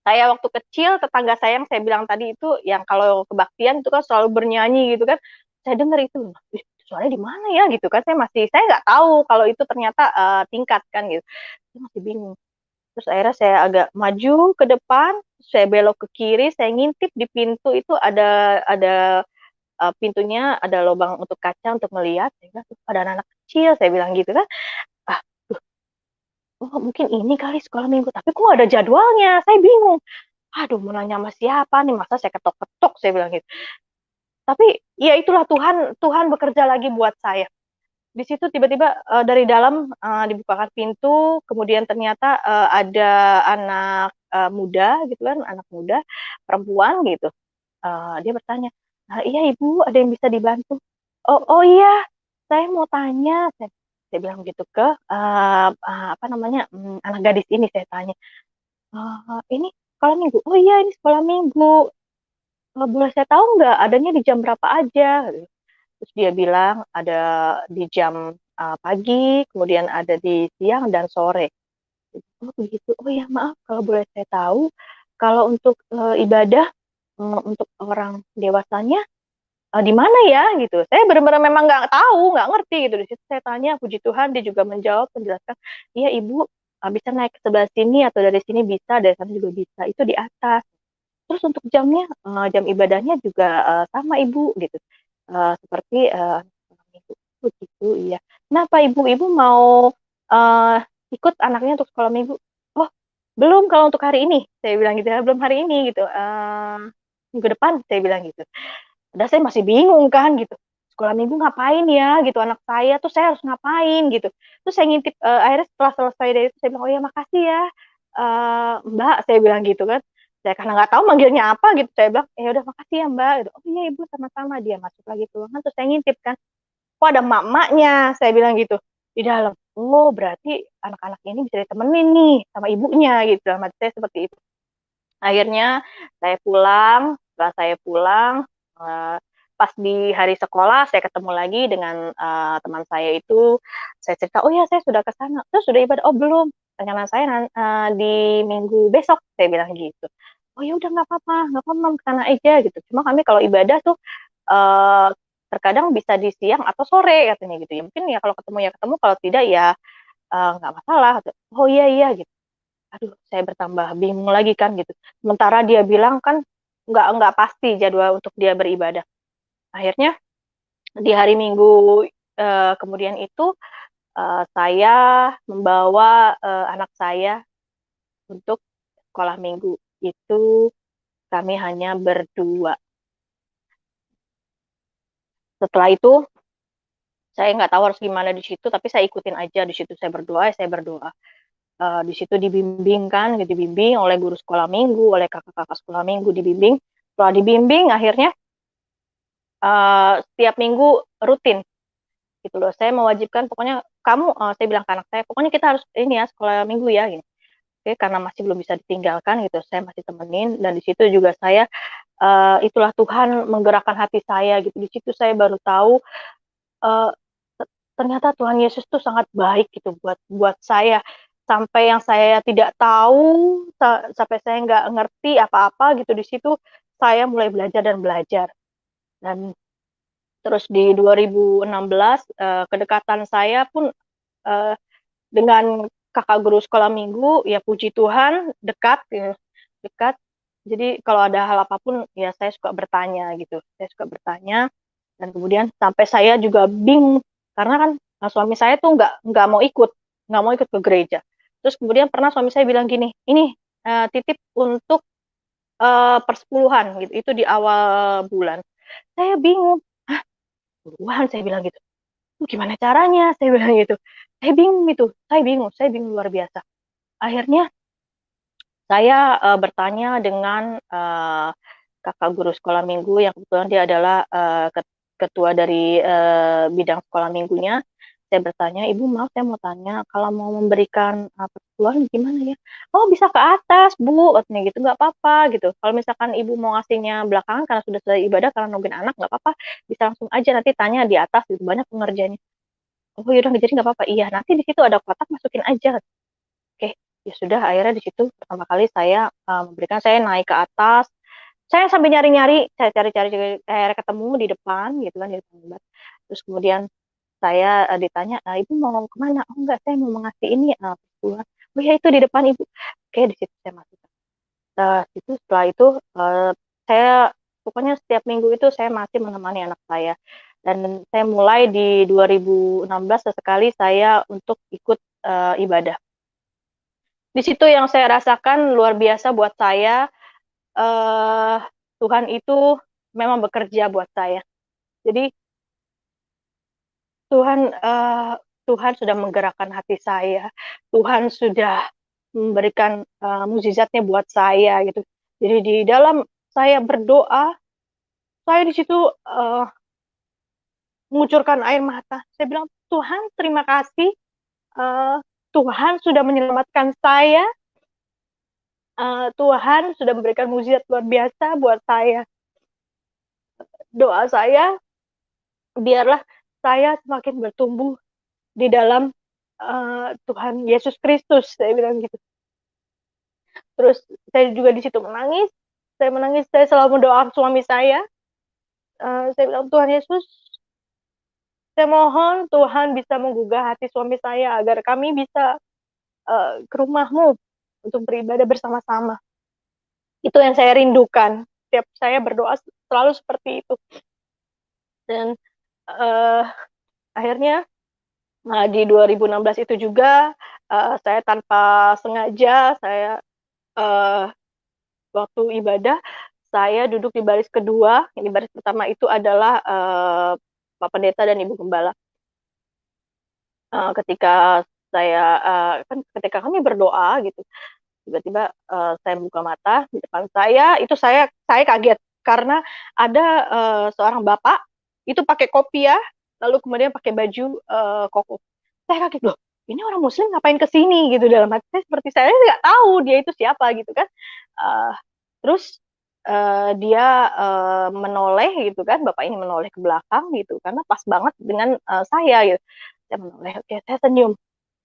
saya waktu kecil, tetangga saya yang saya bilang tadi itu, yang kalau kebaktian itu kan selalu bernyanyi gitu kan. Saya dengar itu, suaranya di mana ya gitu kan. Saya nggak tahu kalau itu ternyata tingkat kan gitu. Saya masih bingung. Terus akhirnya saya agak maju ke depan, saya belok ke kiri, saya ngintip di pintu itu ada pintunya ada lubang untuk kaca untuk melihat. Saya bilang, ada anak-anak kecil, saya bilang gitu kan. Ah, oh mungkin ini kali sekolah minggu, tapi kok ada jadwalnya? Saya bingung. Aduh, mau nanya sama siapa nih? Masa saya ketok-ketok, saya bilang gitu. Tapi ya itulah Tuhan, Tuhan bekerja lagi buat saya. Di situ tiba-tiba dari dalam dibukakan pintu, kemudian ternyata ada anak muda gitu kan, anak muda perempuan gitu. Dia bertanya, iya Ibu, ada yang bisa dibantu? Oh iya, saya mau tanya. Saya bilang gitu ke apa namanya anak gadis ini, saya tanya, ini sekolah minggu? Oh iya, ini sekolah minggu. Boleh saya tahu nggak adanya di jam berapa aja? Terus dia bilang ada di jam pagi, kemudian ada di siang dan sore. Oh begitu. Oh ya maaf kalau boleh saya tahu, kalau untuk ibadah untuk orang dewasanya di mana ya gitu. Saya benar-benar memang nggak tahu, nggak ngerti gitu. Di situ saya tanya, puji Tuhan dia juga menjawab, menjelaskan, iya Ibu bisa naik ke sebelah sini atau dari sini bisa, dari sana juga bisa. Itu di atas. Terus untuk jamnya, jam ibadahnya juga sama Ibu gitu. seperti minggu begitu, iya. Kenapa ibu mau ikut anaknya untuk sekolah minggu? Oh, belum kalau untuk hari ini, saya bilang gitu ya, belum hari ini gitu. Minggu depan saya bilang gitu. Padahal saya masih bingung kan gitu. Sekolah minggu ngapain ya gitu anak saya tuh saya harus ngapain gitu. Terus saya ngintip akhirnya setelah selesai dari itu saya bilang oh ya makasih ya Mbak saya bilang gitu kan. Saya karena nggak tahu manggilnya apa gitu saya bilang ya udah makasih ya Mbak gitu. Oh iya ibu sama-sama dia masuk lagi ke ruangan terus saya ngintip kan. Kok ada mak-maknya saya bilang gitu di dalam. Oh berarti anak-anak ini bisa ditemenin nih sama ibunya gitu. Dalam hati saya seperti itu. Akhirnya saya pulang, setelah saya pulang, uh, pas di hari sekolah saya ketemu lagi dengan teman saya itu, saya cerita, oh ya saya sudah ke sana, terus sudah ibadah, oh belum, rencana saya di minggu besok, saya bilang gitu. Oh ya udah nggak apa-apa, ke sana aja gitu. Cuma kami kalau ibadah tuh uh, terkadang bisa di siang atau sore katanya gitu. Ya mungkin ya kalau ketemu ya ketemu, kalau tidak ya nggak masalah. Oh iya iya gitu. Aduh, saya bertambah bingung lagi kan gitu. Sementara dia bilang kan nggak pasti jadwal untuk dia beribadah. Akhirnya di hari Minggu kemudian itu saya membawa anak saya untuk sekolah Minggu. Itu kami hanya berdua. Setelah itu saya nggak tahu harus gimana di situ, tapi saya ikutin aja di situ saya berdoa, saya berdoa. Di situ dibimbing kan, dibimbing oleh guru sekolah minggu, oleh kakak-kakak sekolah minggu dibimbing. Setelah dibimbing, akhirnya setiap minggu rutin gitu loh. Saya mewajibkan, pokoknya kamu, saya bilang ke anak saya, pokoknya kita harus ini ya sekolah minggu ya. Gini. Oke, karena masih belum bisa ditinggalkan gitu, saya masih temenin dan di situ juga saya itulah Tuhan menggerakkan hati saya gitu. Di situ saya baru tahu uh, ternyata Tuhan Yesus tuh sangat baik gitu buat saya sampai yang saya tidak tahu sampai saya nggak ngerti apa-apa gitu di situ saya mulai belajar dan belajar dan terus di 2016 kedekatan saya pun uh, dengan kakak guru sekolah minggu ya puji Tuhan dekat ya, dekat jadi kalau ada hal apapun ya saya suka bertanya gitu saya suka bertanya dan kemudian sampai saya juga bingung karena kan suami saya tuh nggak mau ikut ke gereja. Terus kemudian pernah suami saya bilang gini, ini titip untuk persepuluhan gitu. Itu di awal bulan. Saya bingung. Hah, puluhan saya bilang gitu. Gimana caranya? Saya bilang gitu. Saya bingung gitu. Saya bingung luar biasa. Akhirnya saya bertanya dengan kakak guru sekolah minggu yang kebetulan dia adalah ketua dari bidang sekolah minggunya. Saya bertanya, Ibu maaf saya mau tanya, kalau mau memberikan persepuluhan gimana ya? Oh bisa ke atas Bu, katanya gitu, nggak apa-apa gitu. Kalau misalkan Ibu mau ngasihnya belakangan karena sudah selesai ibadah, karena nungguin anak, nggak apa-apa. Bisa langsung aja nanti tanya di atas gitu, banyak pengerjanya. Oh yaudah jadi nggak apa-apa. Iya nanti di situ ada kotak masukin aja. Oke, ya sudah akhirnya di situ pertama kali saya memberikan saya naik ke atas. Saya sampai nyari-nyari, saya cari-cari akhirnya ketemu di depan gitu kan di depan mimbar. Terus kemudian saya ditanya, "Ibu mau kemana?" "Oh enggak, saya mau mengasih ini keluar." "Oh ya itu di depan Ibu." Oke, di situ saya masuk. Itu setelah itu saya pokoknya setiap minggu itu saya masih menemani anak saya. Dan saya mulai di 2016 sesekali saya untuk ikut ibadah. Di situ yang saya rasakan luar biasa buat saya, eh, Tuhan itu memang bekerja buat saya. Jadi Tuhan eh, Tuhan sudah menggerakkan hati saya. Tuhan sudah memberikan mukjizatnya buat saya gitu. Jadi di dalam saya berdoa, saya di situ mengucurkan air mata. Saya bilang, Tuhan terima kasih. eh, Tuhan sudah menyelamatkan saya. Tuhan sudah memberikan mukjizat luar biasa buat saya. Doa saya biarlah saya semakin bertumbuh di dalam Tuhan Yesus Kristus, saya bilang gitu. Terus saya juga di situ menangis, saya selalu mendoakan suami saya. Saya bilang Tuhan Yesus, saya mohon Tuhan bisa menggugah hati suami saya agar kami bisa ke rumah-Mu untuk beribadah bersama-sama. Itu yang saya rindukan. Setiap saya berdoa selalu seperti itu. Dan akhirnya di 2016 itu juga saya tanpa sengaja saya waktu ibadah saya duduk di baris kedua. Ini baris pertama itu adalah Pak Pendeta dan Ibu Gembala. Ketika saya kan ketika kami berdoa gitu, tiba-tiba saya buka mata di depan saya, itu saya kaget karena ada seorang bapak itu pakai kopiah, lalu kemudian pakai baju koko. Saya kaget, loh, ini orang Muslim ngapain ke sini gitu, dalam hati saya seperti saya nggak tahu dia itu siapa gitu kan. Uh, terus dia menoleh gitu kan, bapak ini menoleh ke belakang gitu karena pas banget dengan saya gitu. Saya menoleh, oke, saya senyum.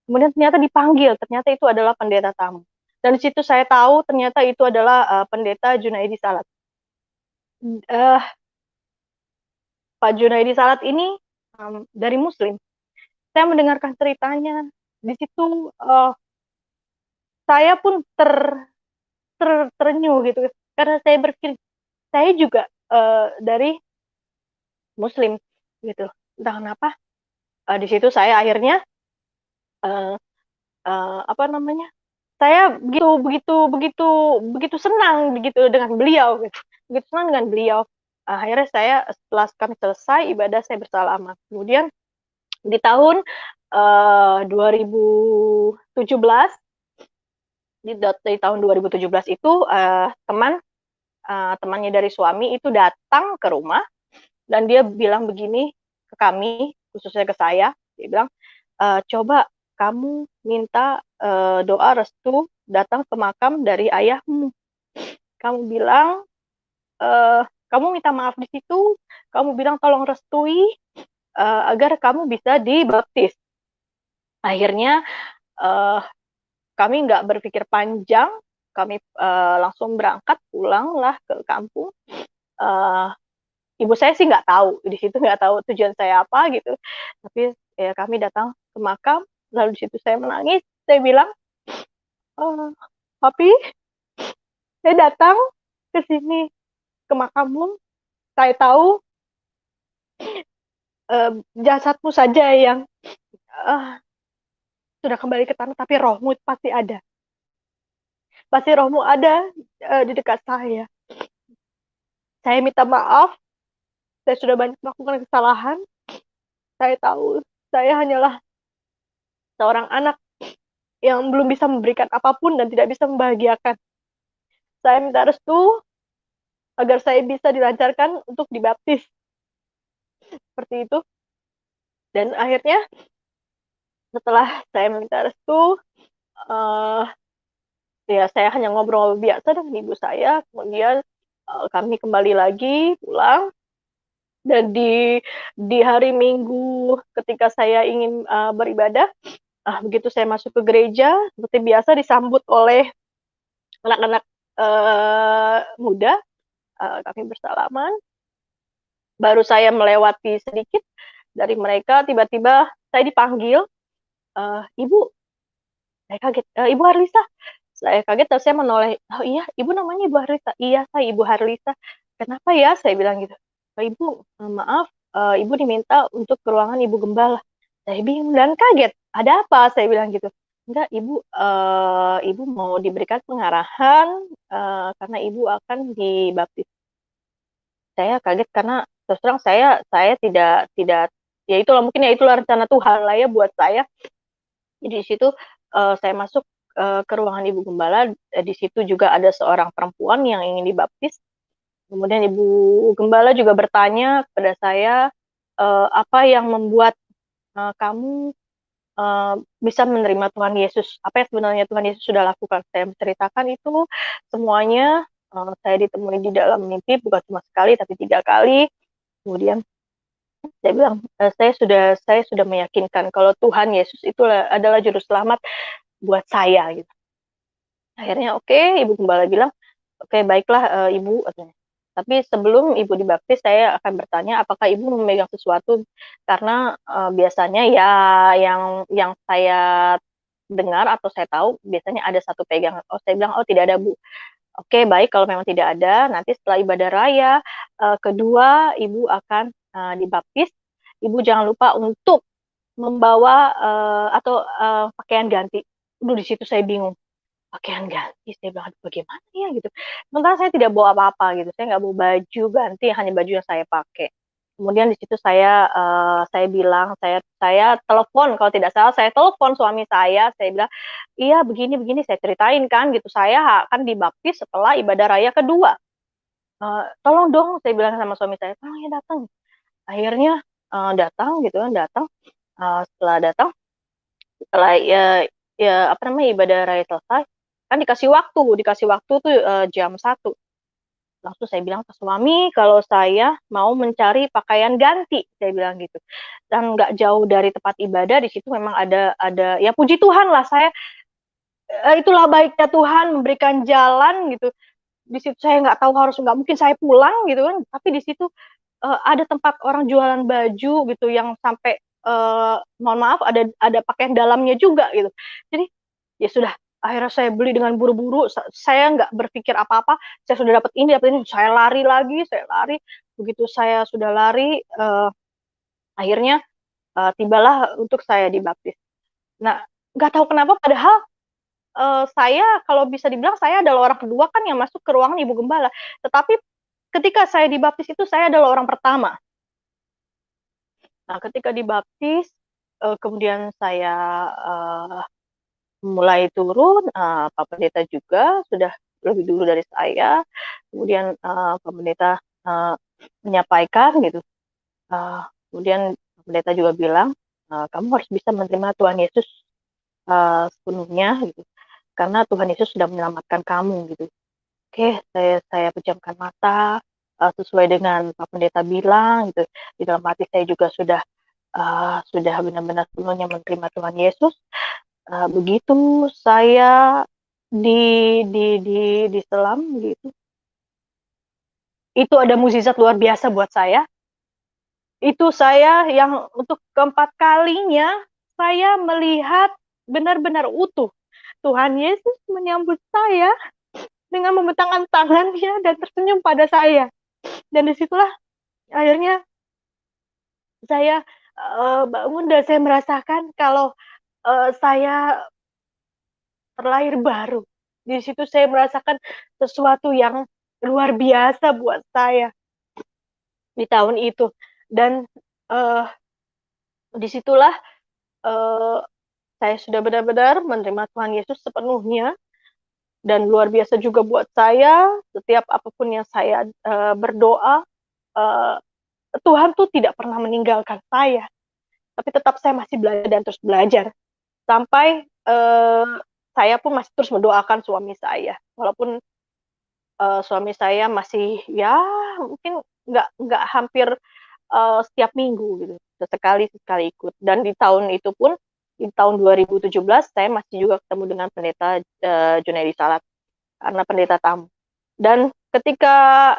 Kemudian ternyata dipanggil, ternyata itu adalah pendeta tamu. Dan di situ saya tahu ternyata itu adalah pendeta Junaidi Salat. Pak Junaidi Salat ini dari Muslim. Saya mendengarkan ceritanya. Di situ saya pun terenyuh gitu. Karena saya berpikir, saya juga dari Muslim gitu. Entah kenapa. Di situ saya akhirnya apa namanya? Saya begitu senang begitu dengan beliau gitu. Begitu senang dengan beliau. Akhirnya saya setelah kami selesai ibadah saya bersalaman. Kemudian di tahun 2017 di tahun 2017 itu temannya dari suami itu datang ke rumah dan dia bilang begini ke kami, khususnya ke saya, dia bilang, coba kamu minta doa restu datang ke makam dari ayahmu. Kamu bilang, kamu minta maaf di situ, kamu bilang tolong restui agar kamu bisa dibaptis. Akhirnya kami nggak berpikir panjang, kami langsung berangkat pulanglah ke kampung. Ibu saya sih nggak tahu, di situ nggak tahu tujuan saya apa gitu. Tapi ya kami datang ke makam, lalu di situ saya menangis, saya bilang, Papi, saya datang ke sini, ke makammu, saya tahu jasadmu saja yang sudah kembali ke tanah, tapi rohmu pasti ada. Pasti rohmu ada di dekat saya. Saya minta maaf, saya sudah banyak melakukan kesalahan. Saya tahu, saya hanyalah seorang anak yang belum bisa memberikan apapun dan tidak bisa membahagiakan. Saya minta restu agar saya bisa dilancarkan untuk dibaptis. Seperti itu. Dan akhirnya setelah saya minta restu, ya saya hanya ngobrol biasa dengan ibu saya. Kemudian kami kembali lagi pulang. Dan di hari Minggu ketika saya ingin beribadah, begitu saya masuk ke gereja, seperti biasa disambut oleh anak-anak muda, kami bersalaman. Baru saya melewati sedikit dari mereka, tiba-tiba saya dipanggil, Ibu, saya kaget, Ibu Harlisa. Saya kaget dan saya menoleh, oh iya, Ibu namanya Ibu Harlisa. Iya, saya Ibu Harlisa. Kenapa ya? Saya bilang gitu. Ibu, maaf, Ibu diminta untuk ke ruangan Ibu Gembala. Saya bingung dan kaget. Ada apa? Saya bilang gitu. Enggak, Ibu mau diberikan pengarahan karena Ibu akan dibaptis. Saya kaget karena terus terang saya tidak ya itulah mungkin ya itulah rencana Tuhan lah ya buat saya. Jadi di situ saya masuk ke ruangan Ibu Gembala. Di situ juga ada seorang perempuan yang ingin dibaptis. Kemudian Ibu Gembala juga bertanya kepada saya, apa yang membuat kamu bisa menerima Tuhan Yesus? Apa yang sebenarnya Tuhan Yesus sudah lakukan? Saya menceritakan itu semuanya. Saya ditemui di dalam mimpi, bukan cuma sekali, tapi 3 kali. Kemudian saya bilang, saya sudah meyakinkan kalau Tuhan Yesus itu adalah juru selamat buat saya. Gitu. Akhirnya oke, Ibu Gembala bilang, oke baiklah Ibu. Tapi sebelum Ibu dibaptis, saya akan bertanya apakah Ibu memegang sesuatu karena biasanya ya yang saya dengar atau saya tahu biasanya ada satu pegangan. Oh, saya bilang, oh tidak ada Bu. Oke, baik kalau memang tidak ada, nanti setelah ibadah raya kedua Ibu akan dibaptis, ibu jangan lupa untuk membawa pakaian ganti. Di situ saya bingung, pakaian ganti, saya bilang bagaimana ya gitu. Sementara saya tidak bawa apa-apa gitu, saya nggak bawa baju ganti, hanya baju yang saya pakai. Kemudian di situ saya bilang, saya telepon, kalau tidak salah saya telepon suami saya bilang, iya begini begini, saya ceritain kan gitu, saya akan dibaptis setelah ibadah raya kedua. Tolong dong, saya bilang sama suami saya, tolong ya datang. Akhirnya datang gitu kan, datang. Setelah datang, setelah apa namanya, ibadah raya selesai, kan dikasih waktu tuh jam 1. Langsung saya bilang ke suami kalau saya mau mencari pakaian ganti, saya bilang gitu. Dan nggak jauh dari tempat ibadah, di situ memang ada ya puji Tuhan lah, saya itulah baiknya Tuhan memberikan jalan gitu. Di situ saya nggak tahu, nggak mungkin saya pulang gitu kan, tapi di situ ada tempat orang jualan baju gitu yang sampai mohon maaf ada pakaian dalamnya juga gitu. Jadi ya sudah, akhirnya saya beli dengan buru-buru. Saya nggak berpikir apa-apa. Saya sudah dapat ini, saya lari lagi, saya lari. Begitu saya sudah lari, akhirnya tibalah untuk saya dibaptis. Nah, nggak tahu kenapa, padahal saya kalau bisa dibilang saya adalah orang kedua kan yang masuk ke ruangan ibu gembala. Tetapi ketika saya dibaptis itu saya adalah orang pertama. Nah, ketika dibaptis, kemudian saya mulai turun, Pak Pendeta juga sudah lebih dulu dari saya. Kemudian Pak Pendeta menyampaikan gitu. Kemudian Pak Pendeta juga bilang, kamu harus bisa menerima Tuhan Yesus sepenuhnya gitu. Karena Tuhan Yesus sudah menyelamatkan kamu gitu. Oke, saya pejamkan mata sesuai dengan Pak Pendeta bilang gitu. Di dalam hati saya juga sudah benar-benar sepenuhnya menerima Tuhan Yesus. Begitu saya diselam gitu, itu ada mukjizat luar biasa buat saya. Itu saya yang untuk keempat kalinya saya melihat benar-benar utuh Tuhan Yesus menyambut saya dengan membentangkan tangannya dan tersenyum pada saya. Dan disitulah akhirnya saya bangun dan saya merasakan kalau saya terlahir baru. Di situ saya merasakan sesuatu yang luar biasa buat saya di tahun itu. Dan disitulah saya sudah benar-benar menerima Tuhan Yesus sepenuhnya. Dan luar biasa juga buat saya, setiap apapun yang saya berdoa, Tuhan tuh tidak pernah meninggalkan saya. Tapi tetap saya masih belajar dan terus belajar. Sampai saya pun masih terus mendoakan suami saya. Walaupun suami saya masih ya mungkin nggak hampir setiap minggu gitu, sekali ikut. Dan di tahun itu pun, di tahun 2017 saya masih juga ketemu dengan pendeta Junaidi Salat karena pendeta tamu. Dan ketika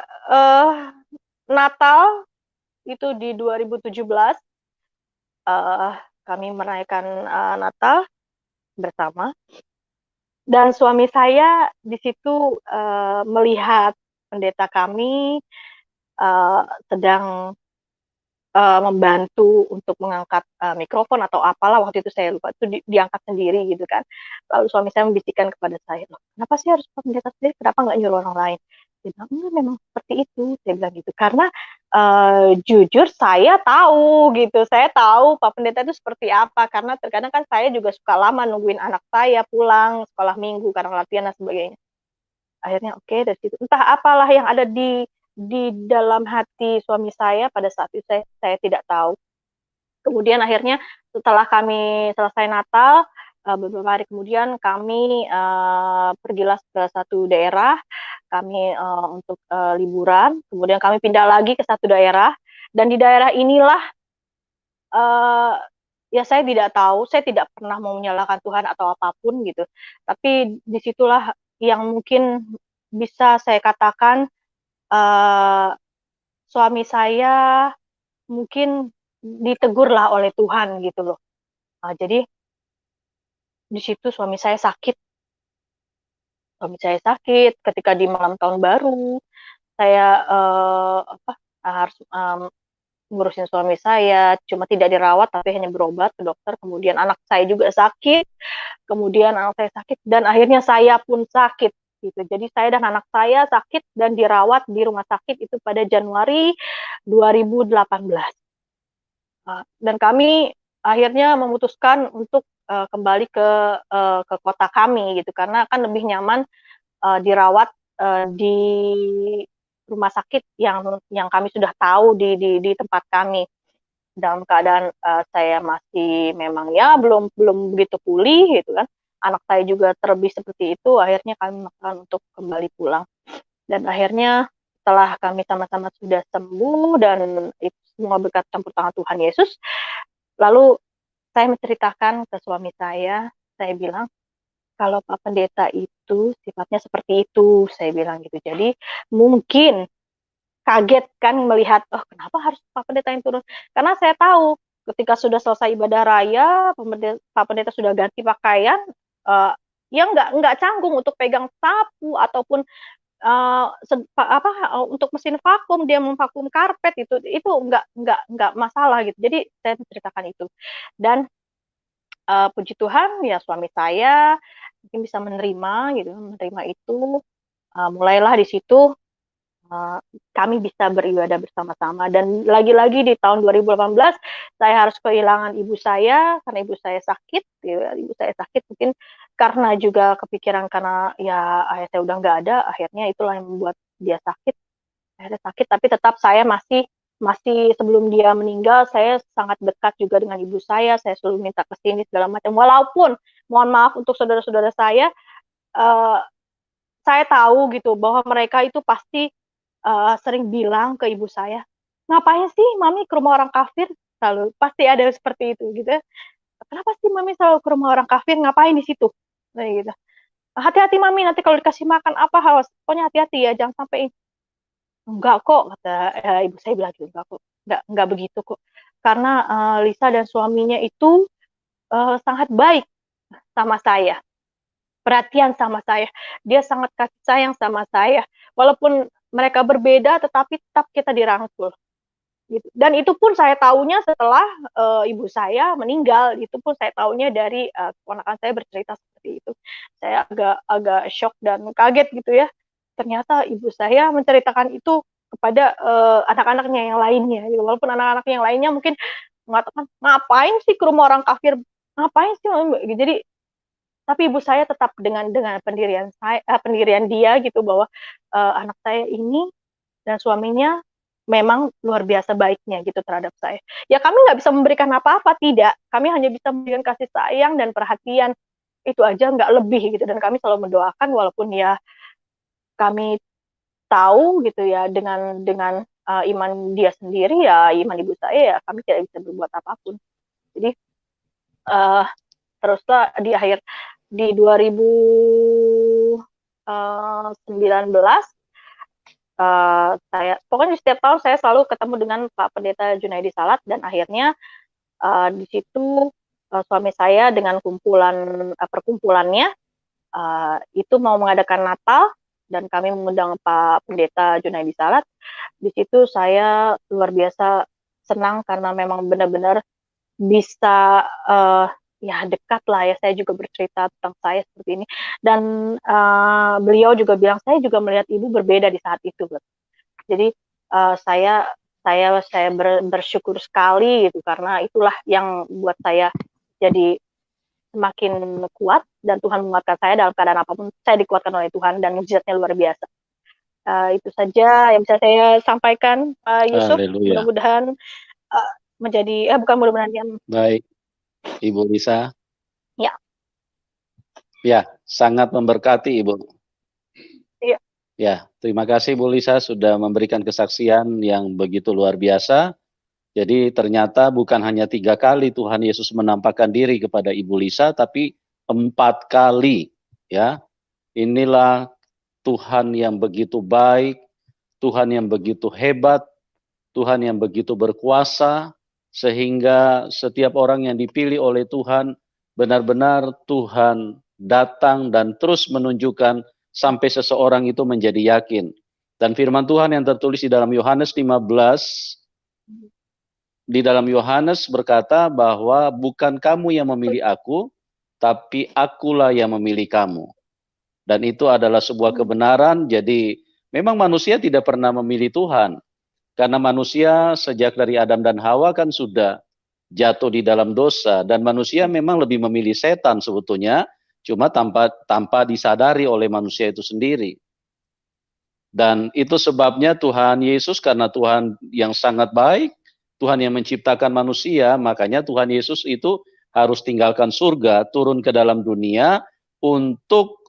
Natal itu di 2017 kami merayakan Natal bersama. Dan suami saya di situ melihat pendeta kami sedang membantu untuk mengangkat mikrofon atau apalah, waktu itu saya lupa, itu diangkat sendiri gitu kan. Lalu suami saya membisikkan kepada saya, loh, kenapa sih harus Pak Pendeta sendiri, kenapa nggak nyuruh orang lain? Dia bilang, enggak, memang seperti itu, saya bilang gitu. Karena jujur saya tahu gitu, saya tahu Pak Pendeta itu seperti apa, karena terkadang kan saya juga suka lama nungguin anak saya pulang sekolah minggu karena latihan dan sebagainya. Akhirnya oke, dari situ entah apalah yang ada di dalam hati suami saya pada saat itu, saya tidak tahu. Kemudian akhirnya setelah kami selesai Natal, beberapa hari kemudian kami pergilah ke satu daerah, kami untuk liburan. Kemudian kami pindah lagi ke satu daerah, dan di daerah inilah ya saya tidak tahu, saya tidak pernah mau menyalahkan Tuhan atau apapun gitu. Tapi disitulah yang mungkin bisa saya katakan suami saya mungkin ditegurlah oleh Tuhan gitu loh. Jadi di situ suami saya sakit. Suami saya sakit ketika di malam tahun baru. Saya harus ngurusin suami saya, cuma tidak dirawat tapi hanya berobat ke dokter, kemudian anak saya juga sakit, kemudian anak saya sakit, dan akhirnya saya pun sakit, gitu. Jadi saya dan anak saya sakit dan dirawat di rumah sakit itu pada Januari 2018. Dan kami akhirnya memutuskan untuk kembali ke kota kami gitu, karena kan lebih nyaman dirawat di rumah sakit yang kami sudah tahu di tempat kami. Dalam keadaan saya masih memang ya belum belum begitu pulih gitu kan. Anak saya juga terlebih seperti itu, akhirnya kami memutuskan untuk kembali pulang. Dan akhirnya setelah kami sama-sama sudah sembuh dan itu semua berkat campur tangan Tuhan Yesus, lalu saya menceritakan ke suami saya bilang, "Kalau Pak Pendeta itu sifatnya seperti itu," saya bilang gitu. Jadi mungkin kaget kan melihat, "Oh, kenapa harus Pak Pendeta yang turun?" Karena saya tahu ketika sudah selesai ibadah raya, Pak Pendeta sudah ganti pakaian, eee, ya nggak canggung untuk pegang sapu ataupun, untuk mesin vakum, dia memvakum karpet itu nggak masalah gitu. Jadi saya menceritakan itu. Dan, puji Tuhan ya suami saya mungkin bisa menerima gitu, menerima itu, mulailah di situ Eee, kami bisa beribadah bersama-sama, dan lagi-lagi di tahun 2018 saya harus kehilangan ibu saya karena ibu saya sakit gitu ya, ibu saya sakit mungkin karena juga kepikiran karena ya ayah saya udah nggak ada, akhirnya itulah yang membuat dia sakit, akhirnya sakit, tapi tetap saya masih masih sebelum dia meninggal saya sangat dekat juga dengan ibu saya selalu minta ke sini segala macam, walaupun mohon maaf untuk saudara-saudara eee, saya tahu gitu bahwa mereka itu pasti sering bilang ke ibu saya, "Ngapain sih Mami ke rumah orang kafir?" Selalu, pasti ada seperti itu gitu ya. "Kenapa sih Mami selalu ke rumah orang kafir, ngapain di situ?" Kayak gitu. "Hati-hati Mami, nanti kalau dikasih makan apa, awas, pokoknya hati-hati ya, jangan sampai ini." "Enggak kok," kata, ibu saya bilang gitu, "enggak kok, enggak begitu kok." Karena, Lisa dan suaminya itu, sangat baik sama saya, perhatian sama saya, dia sangat kasih sayang sama saya, walaupun mereka berbeda tetapi tetap kita dirangkul. Gitu. Dan itu pun saya tahunya setelah, ibu saya meninggal, itu pun saya tahunya dari, keponakan saya bercerita seperti itu. Saya agak agak syok dan kaget gitu ya, ternyata ibu saya menceritakan itu kepada, anak-anaknya yang lainnya gitu, walaupun anak-anaknya yang lainnya mungkin mengatakan, "Ngapain sih ke rumah orang kafir? Ngapain sih Mami?" Jadi tapi ibu saya tetap dengan pendirian dia gitu bahwa, anak saya ini dan suaminya memang luar biasa baiknya gitu terhadap saya. Ya kami nggak bisa memberikan apa-apa, tidak. Kami hanya bisa memberikan kasih sayang dan perhatian, itu aja nggak lebih gitu, dan kami selalu mendoakan walaupun ya kami tahu gitu ya dengan, iman dia sendiri ya, iman ibu saya ya kami tidak bisa berbuat apapun. Jadi, eee, teruslah di 2019, saya pokoknya setiap tahun saya selalu ketemu dengan Pak Pendeta Junaidi Salat, dan akhirnya, di situ, suami saya dengan perkumpulannya, itu mau mengadakan Natal dan kami mengundang Pak Pendeta Junaidi Salat. Di situ saya luar biasa senang karena memang benar-benar bisa, ya dekatlah ya, saya juga bercerita tentang saya seperti ini, dan, beliau juga bilang, "Saya juga melihat Ibu berbeda di saat itu," Jadi, saya bersyukur sekali gitu, karena itulah yang buat saya jadi semakin kuat, dan Tuhan menguatkan saya dalam keadaan apapun, saya dikuatkan oleh Tuhan dan mukjizatnya luar biasa. Itu saja yang bisa saya sampaikan, Pak Yusuf, Haleluya. mudah-mudahan, bukan mudah-mudahan, yang Baik, Ibu Lisa. ya, Ya, sangat memberkati Ibu. iya, Ya, terima kasih Bu Lisa sudah memberikan kesaksian yang begitu luar biasa. Jadi ternyata bukan hanya 3 kali Tuhan Yesus menampakkan diri kepada Ibu Lisa, tapi 4 kali. Ya, inilah Tuhan yang begitu baik, Tuhan yang begitu hebat, Tuhan yang begitu berkuasa, sehingga setiap orang yang dipilih oleh Tuhan, benar-benar Tuhan datang dan terus menunjukkan sampai seseorang itu menjadi yakin. Dan firman Tuhan yang tertulis di dalam Yohanes 15 di dalam Yohanes berkata bahwa bukan kamu yang memilih aku, tapi akulah yang memilih kamu. Dan itu adalah sebuah kebenaran, jadi memang manusia tidak pernah memilih Tuhan. Karena manusia sejak dari Adam dan Hawa kan sudah jatuh di dalam dosa, dan manusia memang lebih memilih setan sebetulnya, cuma tanpa disadari oleh manusia itu sendiri. Dan itu sebabnya Tuhan Yesus, karena Tuhan yang sangat baik, Tuhan yang menciptakan manusia, makanya Tuhan Yesus itu harus tinggalkan surga, turun ke dalam dunia untuk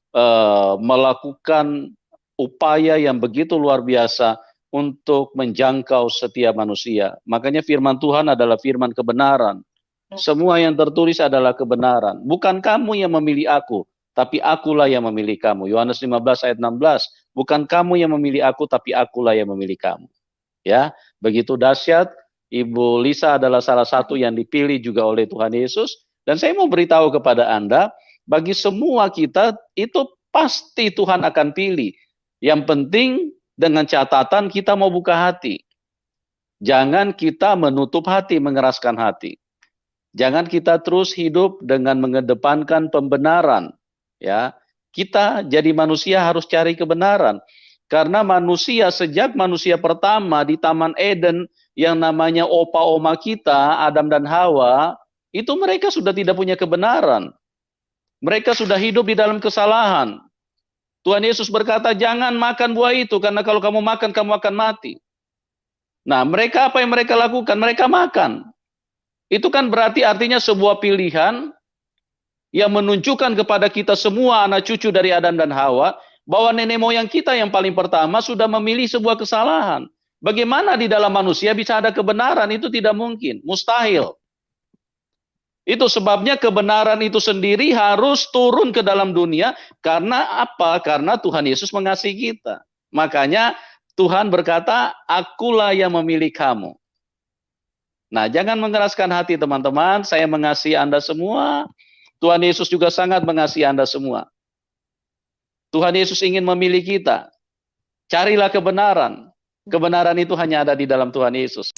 melakukan upaya yang begitu luar biasa untuk menjangkau setiap manusia. Makanya firman Tuhan adalah firman kebenaran. Semua yang tertulis adalah kebenaran. Bukan kamu yang memilih aku, tapi akulah yang memilih kamu. Yohanes 15 ayat 16. Bukan kamu yang memilih aku, tapi akulah yang memilih kamu. Ya, begitu dahsyat. Ibu Lisa adalah salah satu yang dipilih juga oleh Tuhan Yesus. Dan saya mau beritahu kepada Anda, bagi semua kita itu pasti Tuhan akan pilih. Yang penting dengan catatan kita mau buka hati. Jangan kita menutup hati, mengeraskan hati. Jangan kita terus hidup dengan mengedepankan pembenaran. Ya, kita jadi manusia harus cari kebenaran. Karena manusia sejak manusia pertama di Taman Eden yang namanya opa oma kita, Adam dan Hawa, itu mereka sudah tidak punya kebenaran. Mereka sudah hidup di dalam kesalahan. Tuhan Yesus berkata, jangan makan buah itu, karena kalau kamu makan, kamu akan mati. Nah, mereka apa yang mereka lakukan? Mereka makan. Itu kan berarti artinya sebuah pilihan yang menunjukkan kepada kita semua anak cucu dari Adam dan Hawa, bahwa nenek moyang kita yang paling pertama sudah memilih sebuah kesalahan. Bagaimana di dalam manusia bisa ada kebenaran? Itu tidak mungkin, mustahil. Itu sebabnya kebenaran itu sendiri harus turun ke dalam dunia. Karena apa? Karena Tuhan Yesus mengasihi kita. Makanya Tuhan berkata, akulah yang memilih kamu. Nah, jangan mengeraskan hati teman-teman. Saya mengasihi Anda semua. Tuhan Yesus juga sangat mengasihi Anda semua. Tuhan Yesus ingin memilih kita. Carilah kebenaran. Kebenaran itu hanya ada di dalam Tuhan Yesus.